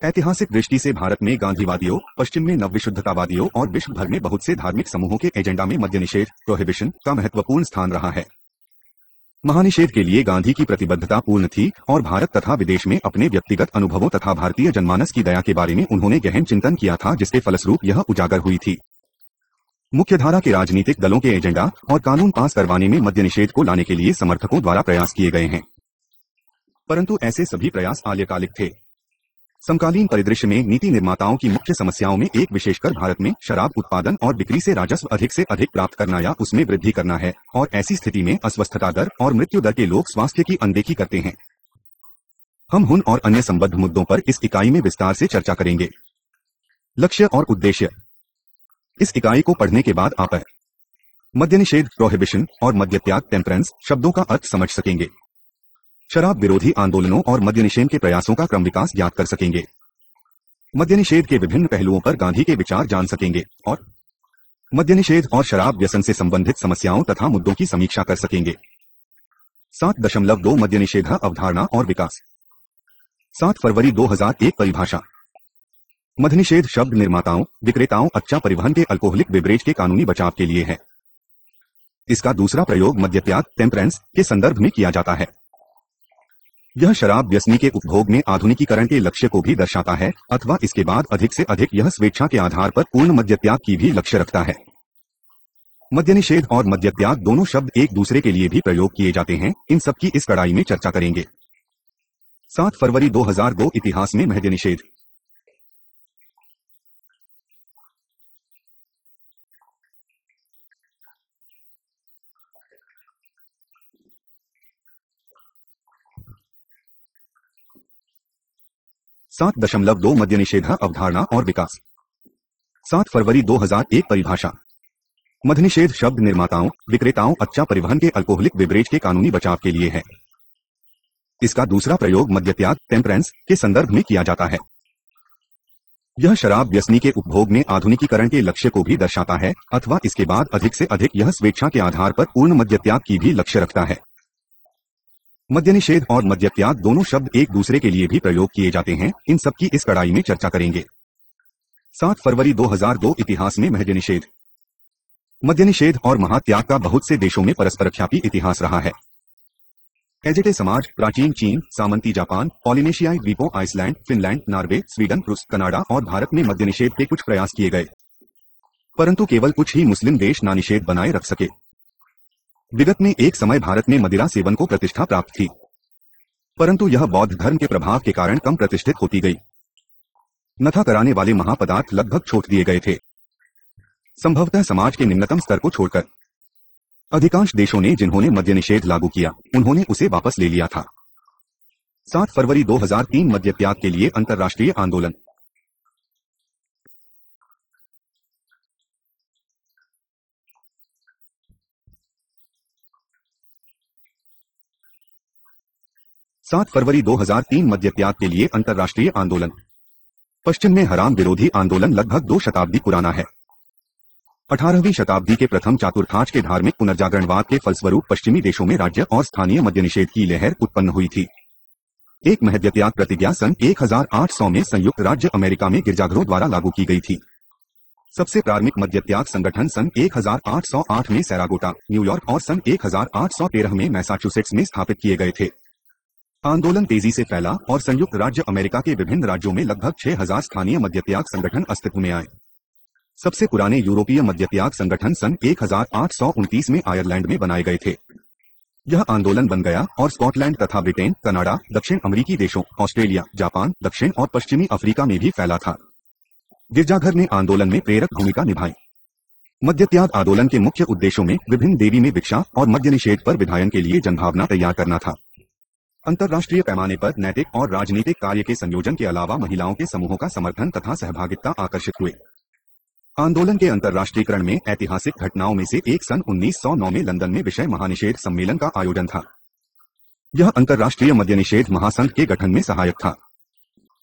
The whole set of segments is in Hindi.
ऐतिहासिक दृष्टि से भारत में गांधीवादियों, पश्चिम में नवविशुद्धतावादियों और विश्व भर में बहुत से धार्मिक समूहों के एजेंडा में मद्य निषेध प्रोहिबिशन का महत्वपूर्ण स्थान रहा है। महानिषेध के लिए गांधी की प्रतिबद्धता पूर्ण थी और भारत तथा विदेश में अपने व्यक्तिगत अनुभवों तथा भारतीय जनमानस की दया के बारे में उन्होंने गहन चिंतन किया था, जिसके फलस्वरूप यह उजागर हुई थी। मुख्यधारा के राजनीतिक दलों के एजेंडा और कानून पास करवाने में मद्य निषेध को लाने के लिए समर्थकों द्वारा प्रयास किए गए हैं, परंतु ऐसे सभी प्रयास अल्पकालिक थे। समकालीन परिदृश्य में नीति निर्माताओं की मुख्य समस्याओं में एक विशेषकर भारत में शराब उत्पादन और बिक्री से राजस्व अधिक से अधिक प्राप्त करना या उसमें वृद्धि करना है, और ऐसी स्थिति में अस्वस्थता दर और मृत्यु दर के लोग स्वास्थ्य की अनदेखी करते हैं। हम उन और अन्य संबद्ध मुद्दों पर इस इकाई में विस्तार से चर्चा करेंगे। लक्ष्य और उद्देश्य। इस इकाई को पढ़ने के बाद आप मद्य निषेध प्रोहिबिशन और मद्य त्याग टेम्परेंस शब्दों का अर्थ समझ सकेंगे, शराब विरोधी आंदोलनों और मद्य निषेध के प्रयासों का क्रम विकास ज्ञात कर सकेंगे, मद्य निषेध के विभिन्न पहलुओं पर गांधी के विचार जान सकेंगे और मद्य निषेध और शराब व्यसन से संबंधित समस्याओं तथा मुद्दों की समीक्षा कर सकेंगे। 7.2 मद्य निषेध अवधारणा और विकास। 7 फरवरी 2001 परिभाषा। मद्य निषेध शब्द निर्माताओं, विक्रेताओं, अच्छा परिवहन के अल्कोहलिक बेवरेज के कानूनी बचाव के लिए है। इसका दूसरा प्रयोग मद्य त्याग टेम्परेंस के संदर्भ में किया जाता है। यह शराब व्यसनी के उपभोग में आधुनिकीकरण के लक्ष्य को भी दर्शाता है, अथवा इसके बाद अधिक से अधिक यह स्वेच्छा के आधार पर पूर्ण मद्य त्याग की भी लक्ष्य रखता है। मद्य निषेध और मद्य त्याग दोनों शब्द एक दूसरे के लिए भी प्रयोग किए जाते हैं, इन सब की इस कड़ाई में चर्चा करेंगे। 7 फरवरी 2002 इतिहास में मद्य निषेध। सात दशमलव दो मद्य निषेध अवधारणा और विकास। 7 फरवरी 2001 परिभाषा। मद्य निषेध शब्द निर्माताओं, विक्रेताओं, अच्छा परिवहन के अल्कोहलिक बेवरेज के कानूनी बचाव के लिए है। इसका दूसरा प्रयोग मद्य त्याग टेम्परेंस के संदर्भ में किया जाता है। यह शराब व्यसनी के उपभोग में आधुनिकीकरण के लक्ष्य को भी दर्शाता है, अथवा इसके बाद अधिक से अधिक यह स्वेच्छा के आधार पर पूर्ण मद्य त्याग की भी लक्ष्य रखता है। मद्य निषेध और मद्य त्याग दोनों शब्द एक दूसरे के लिए भी प्रयोग किए जाते हैं, इन सब की इस कड़ाई में चर्चा करेंगे। 7 फरवरी 2002 इतिहास में मद्य निषेध। मद्य निषेध और महात्याग का बहुत से देशों में परस्परख्यापी इतिहास रहा है। एजेटे समाज, प्राचीन चीन, सामंती जापान, पॉलिनेशियाई द्वीपों, आइसलैंड, फिनलैंड, नॉर्वे, स्वीडन, रूस, कनाडा और भारत में मद्य निषेध के कुछ प्रयास किए गए, परंतु केवल कुछ ही मुस्लिम देश नानिषेध बनाए रख सके। विगत में एक समय भारत में मदिरा सेवन को प्रतिष्ठा प्राप्त थी, परंतु यह बौद्ध धर्म के प्रभाव के कारण कम प्रतिष्ठित होती गई। नशा कराने वाले महापदार्थ लगभग छोड़ दिए गए थे, संभवतः समाज के निम्नतम स्तर को छोड़कर। अधिकांश देशों ने जिन्होंने मद्य निषेध लागू किया, उन्होंने उसे वापस ले लिया था। 7 फरवरी 2003 मद्य त्याग के लिए अंतर्राष्ट्रीय आंदोलन। सात फरवरी 2003 मद्य त्याग के लिए अंतर्राष्ट्रीय आंदोलन। पश्चिम में हराम विरोधी आंदोलन लगभग 2 शताब्दी पुराना है। 18वीं शताब्दी के प्रथम चतुर्थांश के धार्मिक पुनर्जागरणवाद के फलस्वरूप पश्चिमी देशों में राज्य और स्थानीय मद्य निषेध की लहर उत्पन्न हुई थी। एक मद्य त्याग प्रतिज्ञा सन 1800 में संयुक्त राज्य अमेरिका में गिरजाघरों द्वारा लागू की गई थी। सबसे प्रारंभिक मद्य त्याग संगठन सन 1808 में सैराटोगा, न्यूयॉर्क और सन 1813 में मैसाचुसेट्स में स्थापित किए गए थे। आंदोलन तेजी से फैला और संयुक्त राज्य अमेरिका के विभिन्न राज्यों में लगभग 6000 स्थानीय मद्य त्याग संगठन अस्तित्व में आए। सबसे पुराने यूरोपीय मद्य त्याग संगठन सन 1829 में आयरलैंड में बनाए गए थे। यह आंदोलन बन गया और स्कॉटलैंड तथा ब्रिटेन, कनाडा, दक्षिण अमेरिकी देशों, ऑस्ट्रेलिया, जापान, दक्षिण और पश्चिमी अफ्रीका में भी फैला था। गिरजाघर ने आंदोलन में प्रेरक भूमिका निभाई। मद्य त्याग आंदोलन के मुख्य उद्देश्यों में विभिन्न देवी में भिक्षा और मद्य निषेध पर विधायन के लिए जनभावना तैयार करना था। अंतर्राष्ट्रीय पैमाने पर नैतिक और राजनीतिक कार्य के संयोजन के अलावा महिलाओं के समूहों का समर्थन तथा सहभागिता आकर्षित हुए। आंदोलन के अंतर्राष्ट्रीयकरण में ऐतिहासिक घटनाओं में से एक सन 1909 में लंदन में विषय महानिषेध सम्मेलन का आयोजन था। यह अंतर्राष्ट्रीय मद्य निषेध महासंघ के गठन में सहायक था,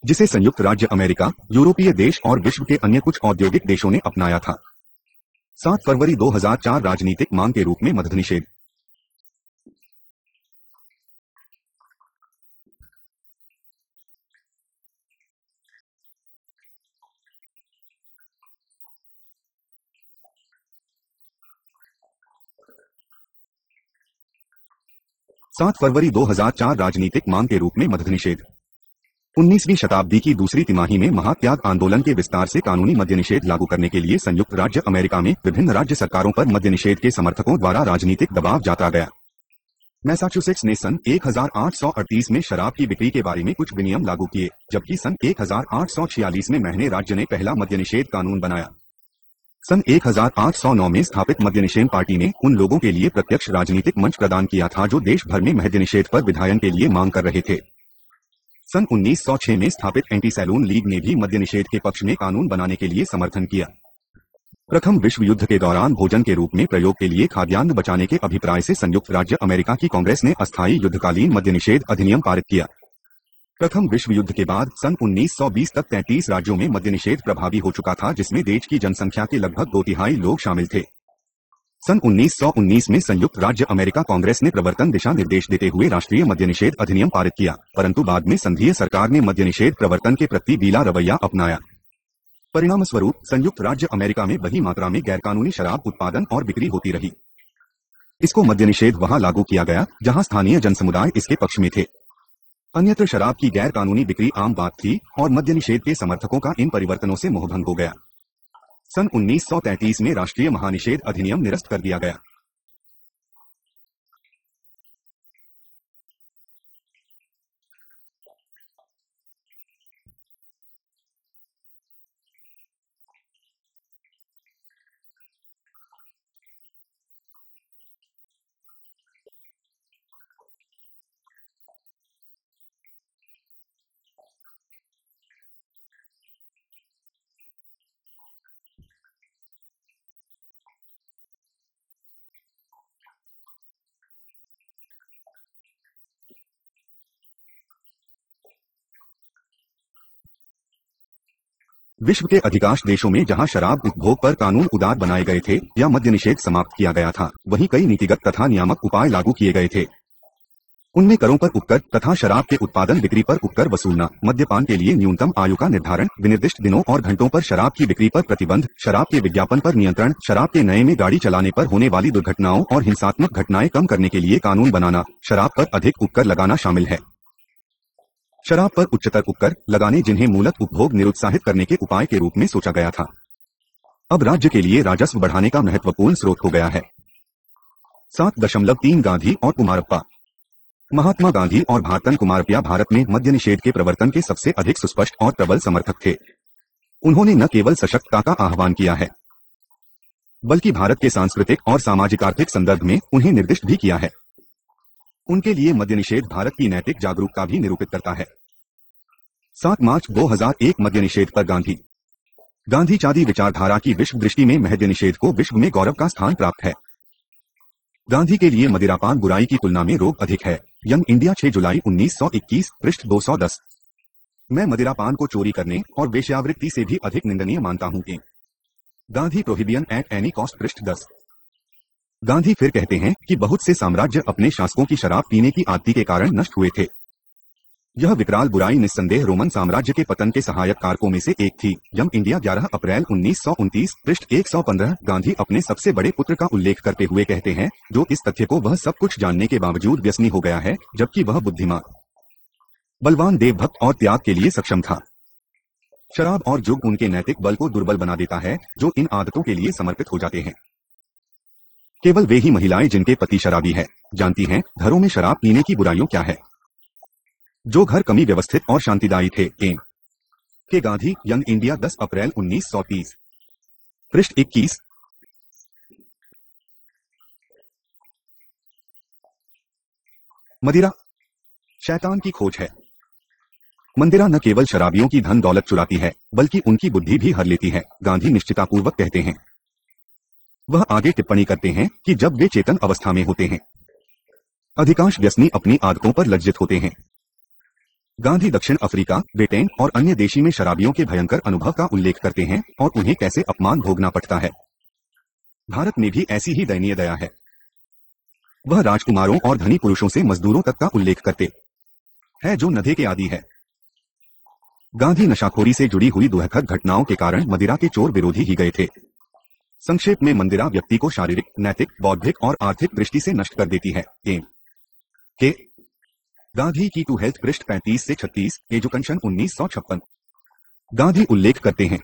जिसे संयुक्त राज्य अमेरिका, यूरोपीय देश और विश्व के अन्य कुछ औद्योगिक देशों ने अपनाया था। 7 फरवरी 2004 राजनीतिक मांग के रूप में मद्य निषेध। 7 फरवरी 2004 राजनीतिक मांग के रूप में मद्य निषेध। 19वीं शताब्दी की दूसरी तिमाही में महात्याग आंदोलन के विस्तार से कानूनी मद्य निषेध लागू करने के लिए संयुक्त राज्य अमेरिका में विभिन्न राज्य सरकारों पर मद्य निषेध के समर्थकों द्वारा राजनीतिक दबाव जाता गया। मैसाचुसेट्स ने सन 1838 में शराब की बिक्री के बारे में कुछ विनियम लागू किए, जबकि सन 1846 में मैने राज्य ने पहला मद्य निषेध कानून बनाया। सन 1809 में स्थापित मद्य निषेध पार्टी ने उन लोगों के लिए प्रत्यक्ष राजनीतिक मंच प्रदान किया था जो देश भर में मद्य निषेध पर विधायन के लिए मांग कर रहे थे। सन 1906 में स्थापित एंटी सैलून लीग ने भी मद्य निषेध के पक्ष में कानून बनाने के लिए समर्थन किया। प्रथम विश्व युद्ध के दौरान भोजन के रूप में प्रयोग के लिए खाद्यान्न बचाने के अभिप्राय से संयुक्त राज्य अमेरिका की कांग्रेस ने अस्थायी युद्धकालीन मद्य निषेध अधिनियम पारित किया। प्रथम विश्व युद्ध के बाद सन 1920 तक 33 राज्यों में मद्य निषेध प्रभावी हो चुका था, जिसमें देश की जनसंख्या के लगभग 2/3 लोग शामिल थे। सन 1919 में संयुक्त राज्य अमेरिका कांग्रेस ने प्रवर्तन दिशा निर्देश देते हुए राष्ट्रीय मद्य निषेध अधिनियम पारित किया, परंतु बाद में संघीय सरकार ने मद्य निषेध प्रवर्तन के प्रति ढीला रवैया अपनाया। परिणाम स्वरूप संयुक्त राज्य अमेरिका में बड़ी मात्रा में गैरकानूनी शराब उत्पादन और बिक्री होती रही। इसको मद्य निषेध वहां लागू किया गया जहां स्थानीय जनसमुदाय इसके पक्ष में थे। अन्यत्र शराब की गैर कानूनी बिक्री आम बात थी और मद्य निषेध के समर्थकों का इन परिवर्तनों से मोहभंग हो गया। सन 1933 में राष्ट्रीय महानिषेध अधिनियम निरस्त कर दिया गया। विश्व के अधिकांश देशों में जहां शराब उपभोग पर कानून उदार बनाए गए थे या मद्य निषेध समाप्त किया गया था, वहीं कई नीतिगत तथा नियामक उपाय लागू किए गए थे। उनमें करों पर उपकर तथा शराब के उत्पादन बिक्री पर उपकर वसूलना, मद्यपान के लिए न्यूनतम आयु का निर्धारण, विनिर्दिष्ट दिनों और घंटों पर शराब की बिक्री पर प्रतिबंध, शराब के विज्ञापन पर नियंत्रण, शराब के नए में गाड़ी चलाने पर होने वाली दुर्घटनाओं और हिंसात्मक घटनाएं कम करने के लिए कानून बनाना, शराब पर अधिक उपकर लगाना शामिल है। शराब पर उच्चतर उपकर लगाने जिन्हें मूलत उपभोग निरुत्साहित करने के उपाय के रूप में सोचा गया था, अब राज्य के लिए राजस्व बढ़ाने का महत्वपूर्ण स्रोत हो गया है। 7.3 गांधी और कुमारप्पा। महात्मा गांधी और भारतन कुमारप्पा भारत में मद्य निषेध के प्रवर्तन के सबसे अधिक सुस्पष्ट और प्रबल समर्थक थे। उन्होंने न केवल सशक्तता का आह्वान किया है, बल्कि भारत के सांस्कृतिक और सामाजिक आर्थिक संदर्भ में उन्हें निर्दिष्ट भी किया है। उनके लिए मद्य निषेध भारत की नैतिक जागरूकता भी निरूपित करता है। 7 मार्च 2001 मद्य निषेध पर गांधी। गांधीवादी विचारधारा की विश्व दृष्टि में मद्य निषेध को विश्व में गौरव का स्थान प्राप्त है। गांधी के लिए मदिरापान बुराई की तुलना में रोग अधिक है। यंग इंडिया 6 जुलाई 1921 पृष्ठ 210। मैं मदिरापान को चोरी करने और वेश्यावृत्ति से भी अधिक निंदनीय मानता हूं कि Gandhi prohibition at any cost पृष्ठ 10। गांधी फिर कहते हैं कि बहुत से साम्राज्य अपने शासकों की शराब पीने की आदती के कारण नष्ट हुए थे। यह विकराल बुराई निस्संदेह रोमन साम्राज्य के पतन के सहायक कारकों में से एक थी। यंग इंडिया 11 अप्रैल 1929 पृष्ठ 115। गांधी अपने सबसे बड़े पुत्र का उल्लेख करते हुए कहते हैं, जो इस तथ्य को वह सब कुछ जानने के बावजूद व्यसनी हो गया है, जबकि वह बुद्धिमान, बलवान, देवभक्त और त्याग के लिए सक्षम था। शराब और जुग उनके नैतिक बल को दुर्बल बना देता है जो इन आदतों के लिए समर्पित हो जाते हैं। केवल वे ही महिलाएं जिनके पति शराबी है जानती हैं घरों में शराब पीने की बुराइयों क्या है। जो घर कमी व्यवस्थित और शांतिदायी थे। एम के गांधी, यंग इंडिया 10 अप्रैल 1930 पृष्ठ 21। मदिरा शैतान की खोज है। मंदिरा न केवल शराबियों की धन दौलत चुराती है, बल्कि उनकी बुद्धि भी हर लेती है, गांधी निश्चितापूर्वक कहते हैं। वह आगे टिप्पणी करते हैं कि जब वे चेतन अवस्था में होते हैं, अधिकांश व्यसनी अपनी आदतों पर लज्जित होते हैं। गांधी दक्षिण अफ्रीका, ब्रिटेन और अन्य देशी में शराबियों के भयंकर अनुभव का उल्लेख करते हैं और उन्हें कैसे अपमान भोगना पड़ता है। भारत में भी ऐसी ही दयनीय दया है। वह राजकुमारों और धनी पुरुषों से मजदूरों तक का उल्लेख करते हैं जो नधे के आदी है। गांधी नशाखोरी से जुड़ी हुई दुखद घटनाओं के कारण मदिरा के चोर विरोधी ही गए थे। संक्षेप में, मंदिरा व्यक्ति को शारीरिक, नैतिक, बौद्धिक और आर्थिक दृष्टि से नष्ट कर देती है। के गांधी की टू हेल्थ पृष्ठ 35 से 36, एजुकेशन 1956। गांधी उल्लेख करते हैं,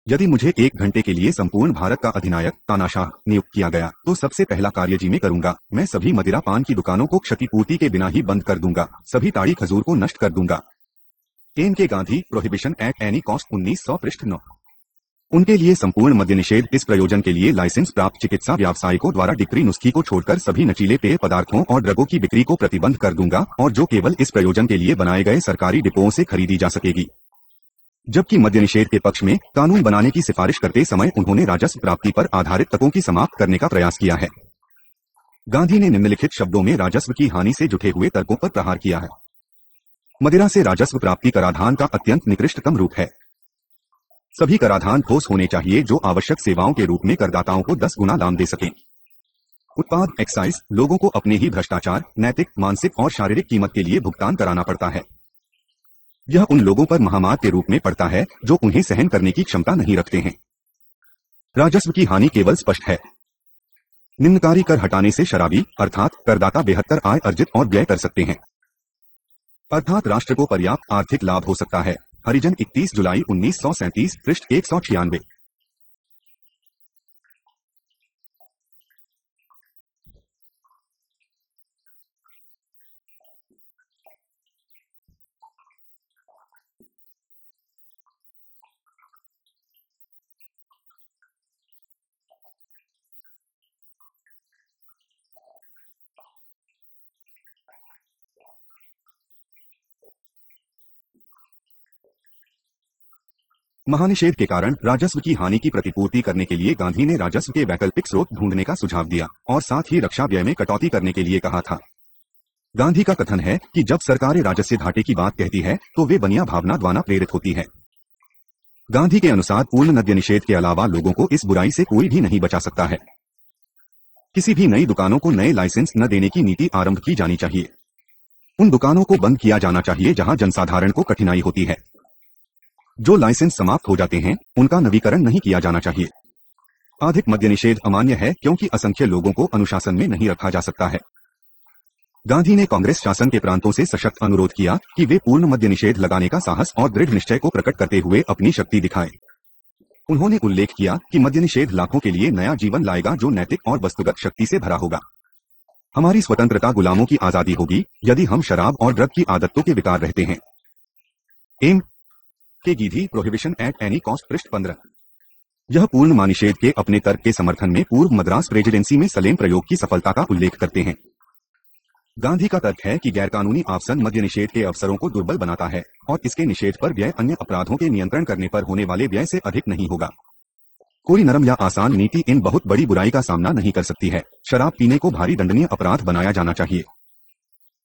यदि मुझे 1 घंटे के लिए संपूर्ण भारत का अधिनायक तानाशाह नियुक्त किया गया तो सबसे पहला कार्य जी में करूंगा। मैं सभी मदिरा पान की दुकानों को क्षतिपूर्ति के बिना ही बंद कर दूंगा, सभी ताड़ी खजूर को नष्ट कर दूंगा। एम के Gandhi, prohibition at any cost 1900 पृष्ठ 9। उनके लिए संपूर्ण मद्य निषेध इस प्रयोजन के लिए लाइसेंस प्राप्त चिकित्सा व्यावसायिकों द्वारा डिक्री नुस्खी को छोड़कर सभी नशीले पेय पदार्थों और ड्रगों की बिक्री को प्रतिबंध कर दूंगा, और जो केवल इस प्रयोजन के लिए बनाए गए सरकारी डिपोओं से खरीदी जा सकेगी। जबकि मद्य निषेध के पक्ष में कानून बनाने की सिफारिश करते समय उन्होंने राजस्व प्राप्ति पर आधारित तकों की समाप्त करने का प्रयास किया है। गांधी ने निम्नलिखित शब्दों में राजस्व की हानि से जुटे हुए तर्कों पर प्रहार किया है। मदिरा से राजस्व प्राप्ति कराधान का अत्यंत निकृष्टतम रूप है। सभी कराधान ठोस होने चाहिए जो आवश्यक सेवाओं के रूप में करदाताओं को 10 गुना लाभ दे सकें। उत्पाद एक्साइज लोगों को अपने ही भ्रष्टाचार, नैतिक, मानसिक और शारीरिक कीमत के लिए भुगतान कराना पड़ता है। यह उन लोगों पर महामार के रूप में पड़ता है जो उन्हें सहन करने की क्षमता नहीं रखते हैं। राजस्व की हानि केवल स्पष्ट है। निम्नकारी कर हटाने से शराबी अर्थात करदाता बेहतर आय अर्जित और व्यय कर सकते हैं, अर्थात राष्ट्र को पर्याप्त आर्थिक लाभ हो सकता है। हरिजन 31 जुलाई 1937 पृष्ठ 196। महानिषेध के कारण राजस्व की हानि की प्रतिपूर्ति करने के लिए गांधी ने राजस्व के वैकल्पिक स्रोत ढूंढने का सुझाव दिया और साथ ही रक्षा व्यय में कटौती करने के लिए कहा था। गांधी का कथन है कि जब सरकारें राजस्व घाटे की बात कहती है तो वे बनिया भावना द्वारा प्रेरित होती है। गांधी के अनुसार पूर्ण मद्य निषेध के अलावा लोगों को इस बुराई से कोई भी नहीं बचा सकता है। किसी भी नई दुकानों को नए लाइसेंस न देने की नीति आरंभ की जानी चाहिए। उन दुकानों को बंद किया जाना चाहिए जहां जनसाधारण को कठिनाई होती है। जो लाइसेंस समाप्त हो जाते हैं उनका नवीकरण नहीं किया जाना चाहिए। अधिक मद्य निषेध अमान्य है क्योंकि असंख्य लोगों को अनुशासन में नहीं रखा जा सकता है। गांधी ने कांग्रेस शासन के प्रांतों से सशक्त अनुरोध किया कि वे पूर्ण मद्य निषेध लगाने का साहस और दृढ़ निश्चय को प्रकट करते हुए अपनी शक्ति दिखाएं। उन्होंने उल्लेख किया कि मद्य निषेध लाखों के लिए नया जीवन लाएगा जो नैतिक और वस्तुगत शक्ति से भरा होगा। हमारी स्वतंत्रता गुलामों की आजादी होगी यदि हम शराब और ड्रग की आदतों के विकार रहते हैं। एम के Gandhi, prohibition at any cost पृष्ठ 15। यह पूर्ण मानिषेध के अपने तर्क के समर्थन में पूर्व मद्रास प्रेसिडेंसी में सलेम प्रयोग की सफलता का उल्लेख करते हैं। गांधी का तर्क है कि गैरकानूनी आव्सन मद्य निषेध के अवसरों को दुर्बल बनाता है और इसके निषेध पर व्यय अन्य अपराधों के नियंत्रण करने पर होने वाले व्यय से अधिक नहीं होगा। कोई नरम या आसान नीति इन बहुत बड़ी बुराई का सामना नहीं कर सकती है। शराब पीने को भारी दंडनीय अपराध बनाया जाना चाहिए।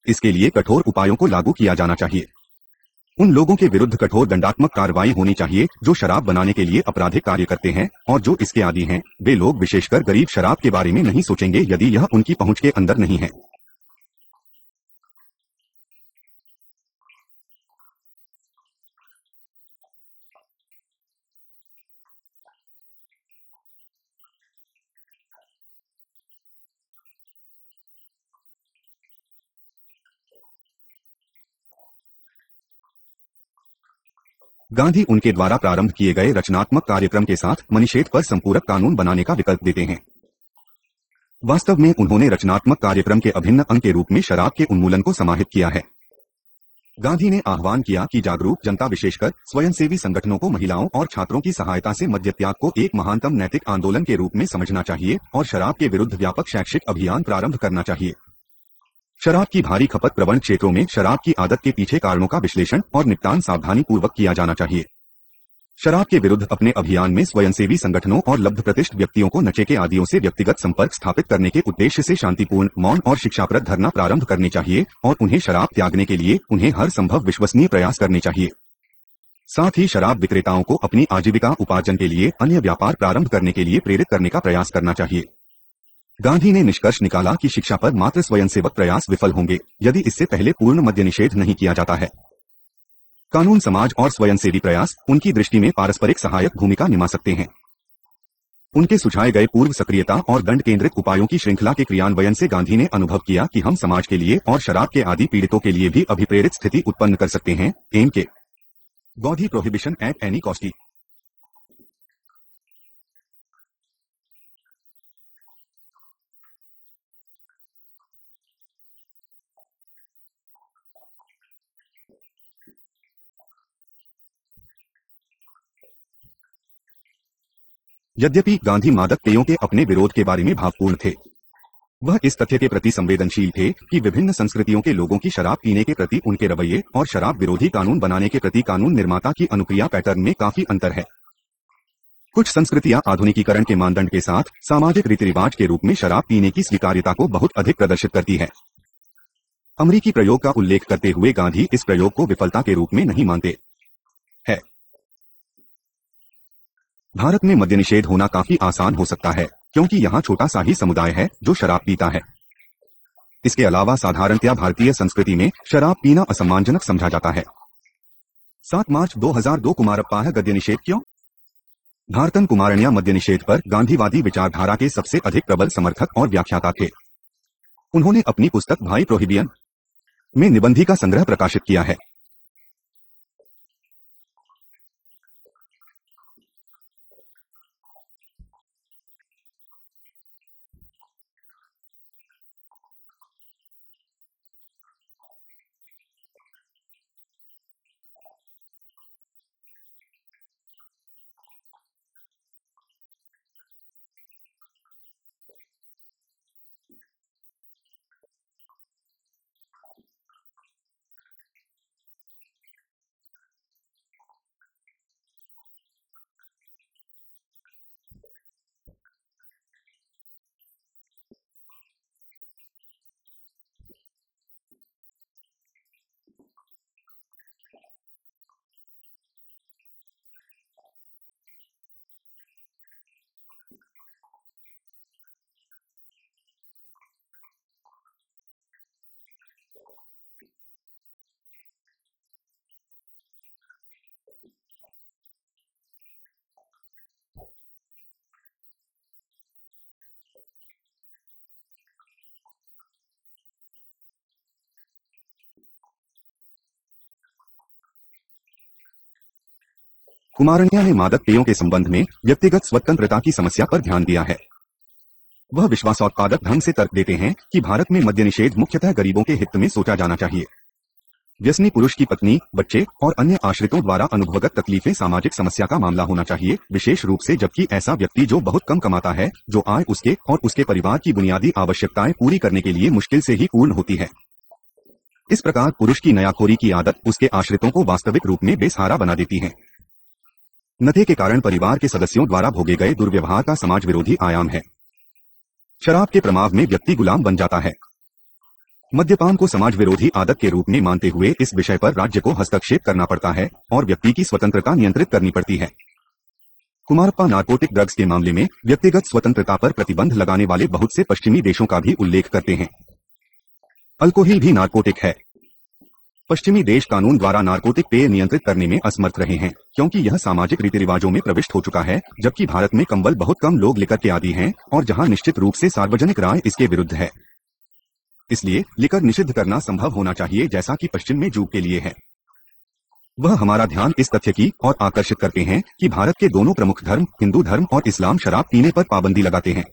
इसके लिए कठोर उपायों को लागू किया जाना चाहिए। उन लोगों के विरुद्ध कठोर दंडात्मक कार्रवाई होनी चाहिए जो शराब बनाने के लिए आपराधिक कार्य करते हैं और जो इसके आदी हैं। वे लोग विशेषकर गरीब शराब के बारे में नहीं सोचेंगे यदि यह उनकी पहुंच के अंदर नहीं है। गांधी उनके द्वारा प्रारंभ किए गए रचनात्मक कार्यक्रम के साथ मनिषेध पर संपूरक कानून बनाने का विकल्प देते हैं। वास्तव में उन्होंने रचनात्मक कार्यक्रम के अभिन्न अंग के रूप में शराब के उन्मूलन को समाहित किया है। गांधी ने आह्वान किया कि जागरूक जनता विशेषकर स्वयंसेवी संगठनों को महिलाओं और छात्रों की सहायता से मद्यत्याग को एक महानतम नैतिक आंदोलन के रूप में समझना चाहिए और शराब के विरुद्ध व्यापक शैक्षिक अभियान प्रारंभ करना चाहिए। शराब की भारी खपत प्रवण क्षेत्रों में शराब की आदत के पीछे कारणों का विश्लेषण और निपटान सावधानी पूर्वक किया जाना चाहिए। शराब के विरुद्ध अपने अभियान में स्वयंसेवी संगठनों और लब्ध प्रतिष्ठ व्यक्तियों को नशे के आदियों से व्यक्तिगत संपर्क स्थापित करने के उद्देश्य से शांतिपूर्ण, मौन और शिक्षाप्रद धरना प्रारंभ करने चाहिए और उन्हें शराब त्यागने के लिए उन्हें हर संभव विश्वसनीय प्रयास करने चाहिए। साथ ही शराब विक्रेताओं को अपनी आजीविका उपार्जन के लिए अन्य व्यापार प्रारंभ करने के लिए प्रेरित करने का प्रयास करना चाहिए। गांधी ने निष्कर्ष निकाला कि शिक्षा पर मात्र स्वयंसेवक प्रयास विफल होंगे यदि इससे पहले पूर्ण मद्य निषेध नहीं किया जाता है। कानून, समाज और स्वयंसेवी प्रयास उनकी दृष्टि में पारस्परिक सहायक भूमिका निभा सकते हैं। उनके सुझाए गए पूर्व सक्रियता और दंड केंद्रित उपायों की श्रृंखला के क्रियान्वयन से गांधी ने अनुभव किया कि हम समाज के लिए और शराब के आदि पीड़ितों के लिए भी अभिप्रेरित स्थिति उत्पन्न कर सकते हैं। एम के Gandhi prohibition at any cost. यद्यपि गांधी मादक पेयों के अपने विरोध के बारे में भावपूर्ण थे, वह इस तथ्य के प्रति संवेदनशील थे कि विभिन्न संस्कृतियों के लोगों की शराब पीने के प्रति उनके रवैये और शराब विरोधी कानून बनाने के प्रति कानून निर्माता की अनुक्रिया पैटर्न में काफी अंतर है। कुछ संस्कृतियां आधुनिकीकरण के मानदंड के साथ सामाजिक रीति रिवाज के रूप में शराब पीने की स्वीकार्यता को बहुत अधिक प्रदर्शित करती है। अमरीकी प्रयोग का उल्लेख करते हुए गांधी इस प्रयोग को विफलता के रूप में नहीं मानते हैं। भारत में मद्य निषेध होना काफी आसान हो सकता है क्योंकि यहाँ छोटा सा ही समुदाय है जो शराब पीता है। इसके अलावा साधारणतया भारतीय संस्कृति में शराब पीना असम्मानजनक समझा जाता है। 7 मार्च 2002 कुमारप्पा है गद्य निषेध क्यों? भारतन कुमारण्या मद्य निषेध पर गांधीवादी विचारधारा के सबसे अधिक प्रबल समर्थक और व्याख्याता थे। उन्होंने अपनी पुस्तक भाई प्रोहिबियन में निबंधी का संग्रह प्रकाशित किया है। कुमारण्या ने मादक पेयों के संबंध में व्यक्तिगत स्वतंत्रता की समस्या पर ध्यान दिया है। वह विश्वासोत्पादक ढंग से तर्क देते हैं कि भारत में मद्य निषेध मुख्यतः गरीबों के हित में सोचा जाना चाहिए। व्यसनी पुरुष की पत्नी, बच्चे और अन्य आश्रितों द्वारा अनुभवगत तकलीफें सामाजिक समस्या का मामला होना चाहिए, विशेष रूप से जबकि ऐसा व्यक्ति जो बहुत कम कमाता है, जो आय उसके और उसके परिवार की बुनियादी आवश्यकताएं पूरी करने के लिए मुश्किल से ही पूर्ण होती है। इस प्रकार पुरुष की नयाखोरी की आदत उसके आश्रितों को वास्तविक रूप में बेसहारा बना देती है। नशे के कारण परिवार के सदस्यों द्वारा भोगे गए दुर्व्यवहार का समाज विरोधी आयाम है। शराब के प्रभाव में व्यक्ति गुलाम बन जाता है। मद्यपान को समाज विरोधी आदत के रूप में मानते हुए इस विषय पर राज्य को हस्तक्षेप करना पड़ता है और व्यक्ति की स्वतंत्रता नियंत्रित करनी पड़ती है। कुमारप्पा नारकोटिक ड्रग्स के मामले में व्यक्तिगत स्वतंत्रता पर प्रतिबंध लगाने वाले बहुत से पश्चिमी देशों का भी उल्लेख करते हैं। अल्कोहल भी नारकोटिक है। पश्चिमी देश कानून द्वारा नारकोटिक पेय नियंत्रित करने में असमर्थ रहे हैं क्योंकि यह सामाजिक रीति रिवाजों में प्रविष्ट हो चुका है, जबकि भारत में कंबल बहुत कम लोग लिकर के आदी हैं और जहां निश्चित रूप से सार्वजनिक राय इसके विरुद्ध है। इसलिए लिकर निषिद्ध करना संभव होना चाहिए जैसा कि पश्चिम में जूग के लिए है। वह हमारा ध्यान इस तथ्य की ओर आकर्षित करते हैं कि भारत के दोनों प्रमुख धर्म, हिंदू धर्म और इस्लाम, शराब पीने पर पाबंदी लगाते हैं।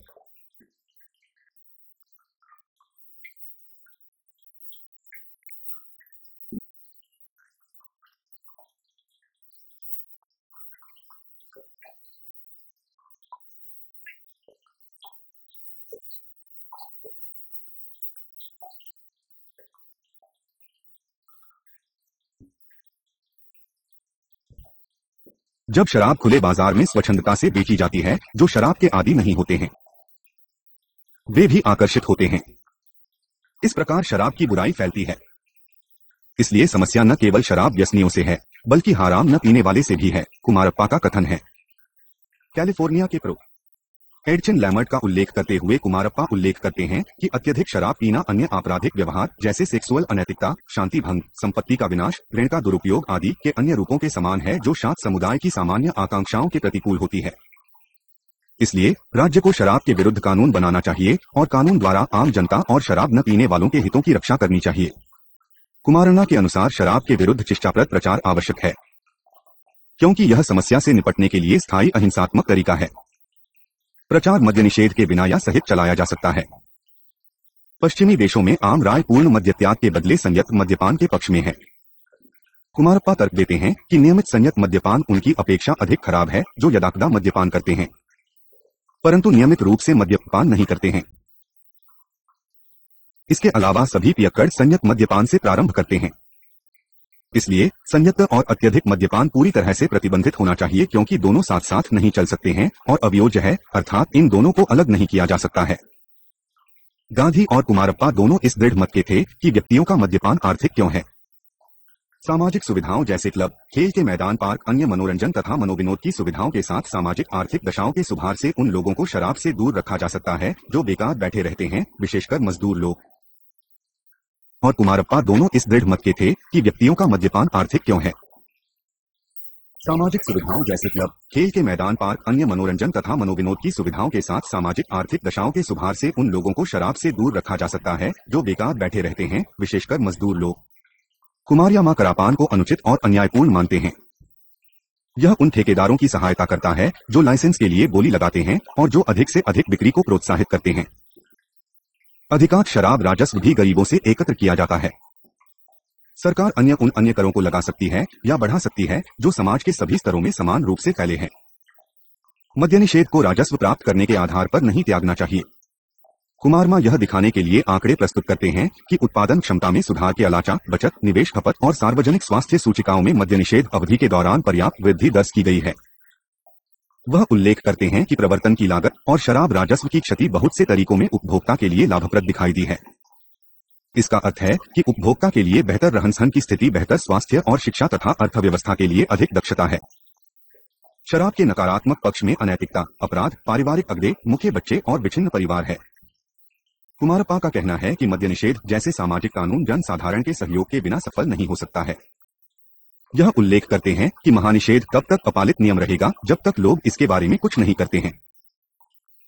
जब शराब खुले बाजार में स्वच्छंदता से बेची जाती है, जो शराब के आदी नहीं होते हैं वे भी आकर्षित होते हैं। इस प्रकार शराब की बुराई फैलती है। इसलिए समस्या न केवल शराब व्यसनियों से है बल्कि हराम न पीने वाले से भी है, कुमारप्पा का कथन है। कैलिफोर्निया के प्रो एडचिन लैमर्ट का उल्लेख करते हुए कुमारप्पा उल्लेख करते हैं कि अत्यधिक शराब पीना अन्य आपराधिक व्यवहार जैसे सेक्सुअल अनैतिकता, शांति भंग, संपत्ति का विनाश, ऋण का दुरुपयोग आदि के अन्य रूपों के समान है जो शांत समुदाय की सामान्य आकांक्षाओं के प्रतिकूल होती है। इसलिए राज्य को शराब के विरुद्ध कानून बनाना चाहिए और कानून द्वारा आम जनता और शराब न पीने वालों के हितों की रक्षा करनी चाहिए। कुमारण्णा के अनुसार शराब के विरुद्ध शिक्षाप्रद प्रचार आवश्यक है, क्योंकि यह समस्या से निपटने के लिए स्थायी अहिंसात्मक तरीका है। प्रचार मद्य निषेध के बिना या सहित चलाया जा सकता है। पश्चिमी देशों में आम राय पूर्ण मद्यत्याग के बदले संयत मद्यपान के पक्ष में है। कुमारप्पा तर्क देते हैं कि नियमित संयत मद्यपान उनकी अपेक्षा अधिक खराब है जो यदाकदा मद्यपान करते हैं परंतु नियमित रूप से मद्यपान नहीं करते हैं। इसके अलावा सभी पियक्कड़ संयत मद्यपान से प्रारंभ करते हैं। इसलिए संयत और अत्यधिक मद्यपान पूरी तरह से प्रतिबंधित होना चाहिए, क्योंकि दोनों साथ साथ नहीं चल सकते हैं और अवयोज्य है, अर्थात इन दोनों को अलग नहीं किया जा सकता है। गांधी और कुमारप्पा दोनों इस दृढ़ मत के थे कि व्यक्तियों का मद्यपान आर्थिक क्यों है। सामाजिक सुविधाओं जैसे क्लब, खेल के मैदान, पार्क, अन्य मनोरंजन तथा मनोविनोद की सुविधाओं के साथ सामाजिक आर्थिक दशाओं के सुधार से उन लोगों को शराब से दूर रखा जा सकता है जो बेकार बैठे रहते हैं, विशेषकर मजदूर लोग। और कुमारप्पा दोनों इस दृढ़ मत के थे कि व्यक्तियों का मद्यपान आर्थिक क्यों है। सामाजिक सुविधाओं जैसे क्लब, खेल के मैदान, पार्क, अन्य मनोरंजन तथा मनोविनोद की सुविधाओं के साथ सामाजिक आर्थिक दशाओं के सुधार से उन लोगों को शराब से दूर रखा जा सकता है जो बेकार बैठे रहते हैं, विशेषकर मजदूर लोग। कुमारयामा करापान को अनुचित और अन्यायपूर्ण मानते हैं। यह उन ठेकेदारों की सहायता करता है जो लाइसेंस के लिए बोली लगाते हैं और जो अधिक से अधिक बिक्री को प्रोत्साहित करते हैं। अधिकांश शराब राजस्व भी गरीबों से एकत्र किया जाता है। सरकार उन अन्य करों को लगा सकती है या बढ़ा सकती है जो समाज के सभी स्तरों में समान रूप से फैले हैं। मद्य निषेध को राजस्व प्राप्त करने के आधार पर नहीं त्यागना चाहिए। कुमारमा यह दिखाने के लिए आंकड़े प्रस्तुत करते हैं कि उत्पादन क्षमता में सुधार के अलावा बचत, निवेश, खपत और सार्वजनिक स्वास्थ्य सूचिकाओं में मद्य निषेध अवधि के दौरान पर्याप्त वृद्धि दर्ज की गई है। वह उल्लेख करते हैं कि प्रवर्तन की लागत और शराब राजस्व की क्षति बहुत से तरीकों में उपभोक्ता के लिए लाभप्रद दिखाई दी है। इसका अर्थ है कि उपभोक्ता के लिए बेहतर रहन-सहन की स्थिति, बेहतर स्वास्थ्य और शिक्षा तथा अर्थव्यवस्था के लिए अधिक दक्षता है। शराब के नकारात्मक पक्ष में अनैतिकता, अपराध, पारिवारिक अगड़े, मुख्य बच्चे और विच्छिन्न परिवार है। कुमारप्पा का कहना है कि मद्य निषेध जैसे सामाजिक कानून जन साधारण के सहयोग के बिना सफल नहीं हो सकता है। यह उल्लेख करते हैं कि महानिषेध तब तक अपालित नियम रहेगा जब तक लोग इसके बारे में कुछ नहीं करते हैं।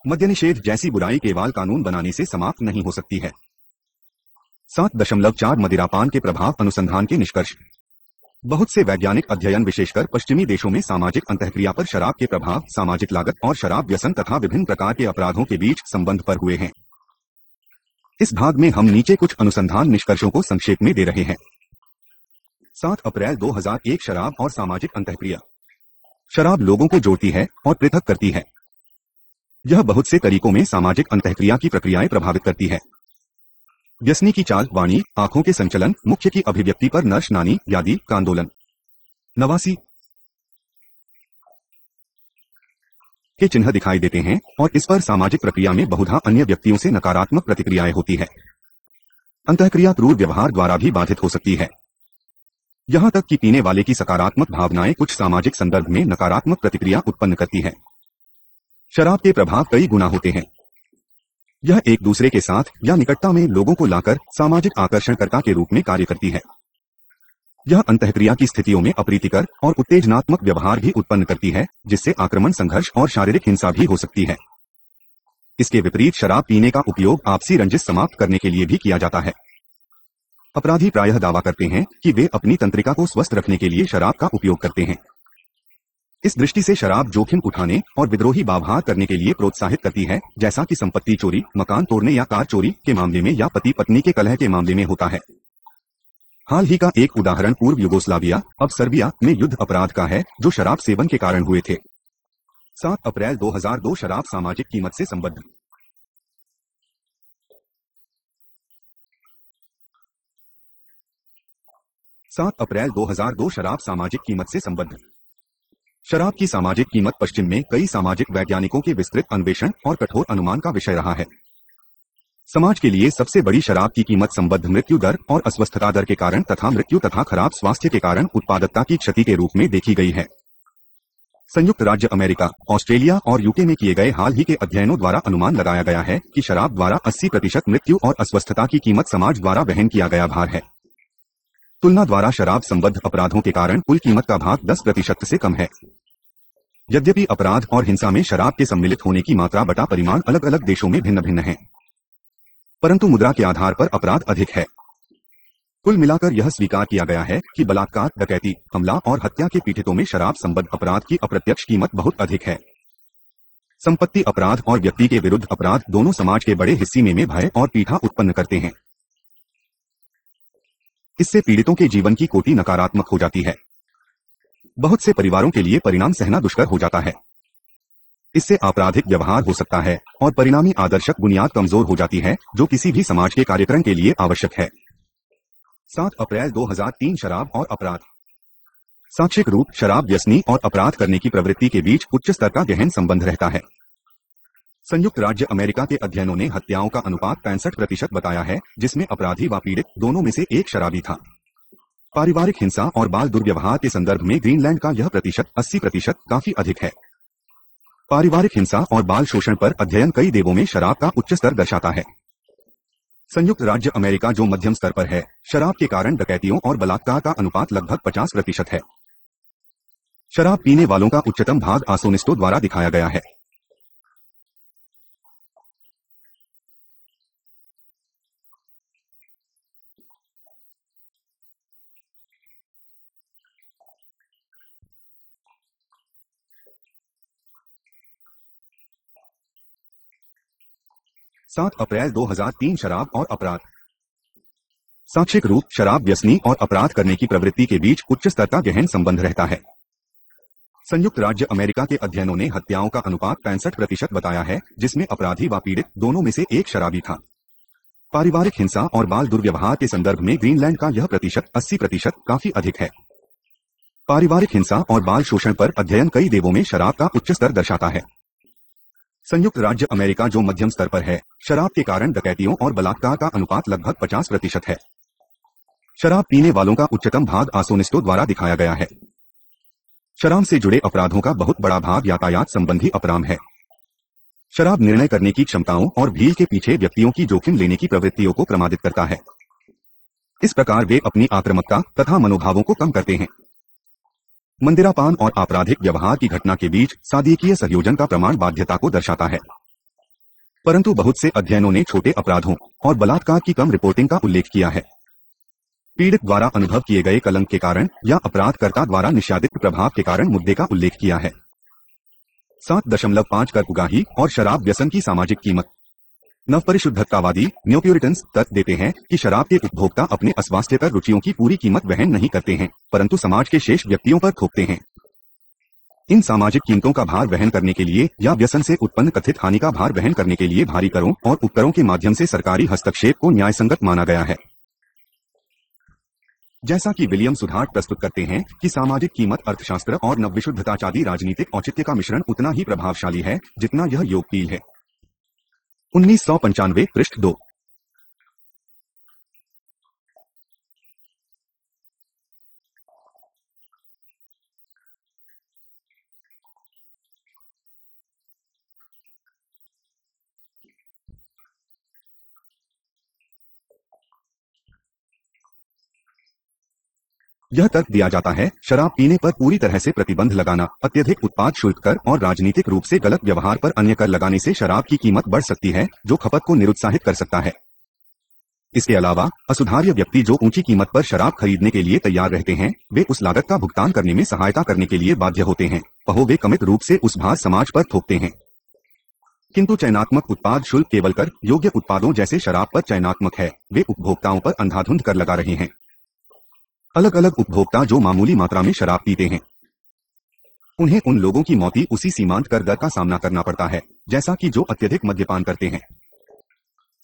मद्य निषेध जैसी बुराई केवल कानून बनाने से समाप्त नहीं हो सकती है। 7.4 मदिरापान के प्रभाव अनुसंधान के निष्कर्ष। बहुत से वैज्ञानिक अध्ययन विशेषकर पश्चिमी देशों में सामाजिक अंतःक्रिया पर शराब के प्रभाव, सामाजिक लागत और शराब व्यसन तथा विभिन्न प्रकार के अपराधों के बीच संबंध पर हुए हैं। इस भाग में हम नीचे कुछ अनुसंधान निष्कर्षों को संक्षेप में दे रहे हैं। 7 अप्रैल 2001 शराब और सामाजिक अंतःक्रिया। शराब लोगों को जोड़ती है और पृथक करती है। यह बहुत से तरीकों में सामाजिक अंतःक्रिया की प्रक्रियाएं प्रभावित करती है। व्यसनी की चाल, वाणी, आंखों के संचलन, मुख्य की अभिव्यक्ति पर नर्श, नानी, यादी, कांदोलन, नवासी के चिन्ह दिखाई देते हैं और इस पर सामाजिक प्रक्रिया में बहुधा अन्य व्यक्तियों से नकारात्मक प्रतिक्रियाएं होती है। अंतःक्रिया क्रूर व्यवहार द्वारा भी बाधित हो सकती है। यहां तक कि पीने वाले की सकारात्मक भावनाएं कुछ सामाजिक संदर्भ में नकारात्मक प्रतिक्रिया उत्पन्न करती है। शराब के प्रभाव कई गुना होते हैं। यह एक दूसरे के साथ या निकटता में लोगों को लाकर सामाजिक आकर्षणकर्ता के रूप में कार्य करती है। यह अंतःक्रिया की स्थितियों में अप्रीतिकर और उत्तेजनात्मक व्यवहार भी उत्पन्न करती है, जिससे आक्रमण, संघर्ष और शारीरिक हिंसा भी हो सकती है। इसके विपरीत शराब पीने का उपयोग आपसी रंजिश समाप्त करने के लिए भी किया जाता है। अपराधी प्रायः दावा करते हैं कि वे अपनी तंत्रिका को स्वस्थ रखने के लिए शराब का उपयोग करते हैं। इस दृष्टि से शराब जोखिम उठाने और विद्रोही व्यवहार करने के लिए प्रोत्साहित करती है, जैसा कि संपत्ति चोरी, मकान तोड़ने या कार चोरी के मामले में या पति पत्नी के कलह के मामले में होता है। हाल ही का एक उदाहरण पूर्व युगोस्लाविया, अब सर्बिया में युद्ध अपराध का है, जो शराब सेवन के कारण हुए थे। 7 अप्रैल 2002 शराब सामाजिक कीमत से संबद्ध। 7 अप्रैल 2002 शराब सामाजिक कीमत से संबद्ध। शराब की सामाजिक कीमत पश्चिम में कई सामाजिक वैज्ञानिकों के विस्तृत अन्वेषण और कठोर अनुमान का विषय रहा है। समाज के लिए सबसे बड़ी शराब की कीमत संबद्ध मृत्यु दर और अस्वस्थता दर के कारण तथा मृत्यु तथा खराब स्वास्थ्य के कारण उत्पादकता की क्षति के रूप में देखी गई है। संयुक्त राज्य अमेरिका, ऑस्ट्रेलिया और यूके में किए गए हाल ही के अध्ययनों द्वारा अनुमान लगाया गया है कि शराब द्वारा 80% मृत्यु और अस्वस्थता की कीमत समाज द्वारा वहन किया गया भार है। तुलना द्वारा शराब संबद्ध अपराधों के कारण कुल कीमत का भाग 10% से कम है। यद्यपि अपराध और हिंसा में शराब के सम्मिलित होने की मात्रा बटा परिमाण अलग अलग देशों में भिन्न भिन्न है, परंतु मुद्रा के आधार पर अपराध अधिक है। कुल मिलाकर यह स्वीकार किया गया है कि बलात्कार, डकैती, हमला और हत्या के पीड़ितों में शराब संबद्ध अपराध की अप्रत्यक्ष कीमत बहुत अधिक है। संपत्ति अपराध और व्यक्ति के विरुद्ध अपराध दोनों समाज के बड़े हिस्से में भय और पीड़ा उत्पन्न करते हैं। इससे पीड़ितों के जीवन की कोटि नकारात्मक हो जाती है। बहुत से परिवारों के लिए परिणाम सहना दुष्कर हो जाता है। इससे आपराधिक व्यवहार हो सकता है और परिणामी आदर्शक बुनियाद कमजोर हो जाती है, जो किसी भी समाज के कार्यक्रम के लिए आवश्यक है। 7 अप्रैल 2003 शराब और अपराध। साक्षिक रूप शराब व्यसनी और अपराध करने की प्रवृत्ति के बीच उच्च स्तर का गहन संबंध रहता है। संयुक्त राज्य अमेरिका के अध्ययनों ने हत्याओं का अनुपात 65% बताया है, जिसमें अपराधी व पीड़ित दोनों में से एक शराबी था। पारिवारिक हिंसा और बाल दुर्व्यवहार के संदर्भ में ग्रीनलैंड का यह प्रतिशत 80% काफी अधिक है। पारिवारिक हिंसा और बाल शोषण पर अध्ययन कई देवों में शराब का उच्च स्तर दर्शाता है। संयुक्त राज्य अमेरिका जो मध्यम स्तर पर है, शराब के कारण डकैतियों और बलात्कार का अनुपात लगभग 50% है। शराब पीने वालों का उच्चतम भाग आसोनिस्टों द्वारा दिखाया गया है। सात अप्रैल 2003 शराब और अपराध। साक्षिक रूप शराब व्यसनी और अपराध करने की प्रवृत्ति के बीच उच्च स्तर का गहन संबंध रहता है। संयुक्त राज्य अमेरिका के अध्ययनों ने हत्याओं का अनुपात 65% बताया है, जिसमें अपराधी व पीड़ित दोनों में से एक शराबी था। पारिवारिक हिंसा और बाल दुर्व्यवहार के संदर्भ में ग्रीनलैंड का यह प्रतिशत 80% काफी अधिक है। पारिवारिक हिंसा और बाल शोषण पर अध्ययन कई देवों में शराब का उच्च स्तर दर्शाता है। संयुक्त राज्य अमेरिका जो मध्यम स्तर पर है, शराब के कारण डकैतियों और बलात्कार का अनुपात लगभग 50% है। शराब पीने वालों का उच्चतम भाग आसोनिस्टों द्वारा दिखाया गया है। शराब से जुड़े अपराधों का बहुत बड़ा भाग यातायात संबंधी अपराध है। शराब निर्णय करने की क्षमताओं और भीड़ के पीछे व्यक्तियों की जोखिम लेने की प्रवृत्तियों को प्रमादित करता है। इस प्रकार वे अपनी आक्रामकता तथा मनोभावों को कम करते हैं। मंदिरापान और आपराधिक व्यवहार की घटना के बीच सादीकीय संयोजन का प्रमाण बाध्यता को दर्शाता है, परंतु बहुत से अध्ययनों ने छोटे अपराधों और बलात्कार की कम रिपोर्टिंग का उल्लेख किया है। पीड़ित द्वारा अनुभव किए गए कलंक के कारण या अपराधकर्ता द्वारा निषादित प्रभाव के कारण मुद्दे का उल्लेख किया है। 7.5 कर उगाही और शराब व्यसन की सामाजिक कीमत। नवपरिशुद्धतावादी न्योप्यूरिटन्स तर्क देते हैं कि शराब के उपभोक्ता अपने अस्वास्थ्यकर रुचियों की पूरी कीमत वहन नहीं करते हैं, परंतु समाज के शेष व्यक्तियों पर थोपते हैं। इन सामाजिक कीमतों का भार वहन करने के लिए या व्यसन से उत्पन्न कथित हानि का भार वहन करने के लिए भारी करों और उपकरों के माध्यम से सरकारी हस्तक्षेप को न्यायसंगत माना गया है। जैसा कि विलियम सुधार्ट प्रस्तुत करते हैं कि सामाजिक कीमत अर्थशास्त्र और नवविशुद्धतावादी राजनीतिक औचित्य का मिश्रण उतना ही प्रभावशाली है जितना यह योगकील है। 1995 पृष्ठ 2। यह तर्क दिया जाता है, शराब पीने पर पूरी तरह से प्रतिबंध लगाना, अत्यधिक उत्पाद शुल्क कर और राजनीतिक रूप से गलत व्यवहार पर अन्य कर लगाने से शराब की कीमत बढ़ सकती है, जो खपत को निरुत्साहित कर सकता है। इसके अलावा असुधार्य व्यक्ति जो ऊंची कीमत पर शराब खरीदने के लिए तैयार रहते हैं, वे उस लागत का भुगतान करने में सहायता करने के लिए बाध्य होते हैं, वह वे कमित रूप से उस भार समाज पर थोपते हैं। किंतु चयनात्मक उत्पाद शुल्क केवल कर योग्य उत्पादों जैसे शराब पर चयनात्मक है, वे उपभोक्ताओं पर अंधाधुंध कर लगा रहे हैं। अलग अलग उपभोक्ता जो मामूली मात्रा में शराब पीते हैं, उन्हें उन लोगों की मौती उसी सीमांत कर दर का सामना करना पड़ता है जैसा कि जो अत्यधिक मद्यपान करते हैं।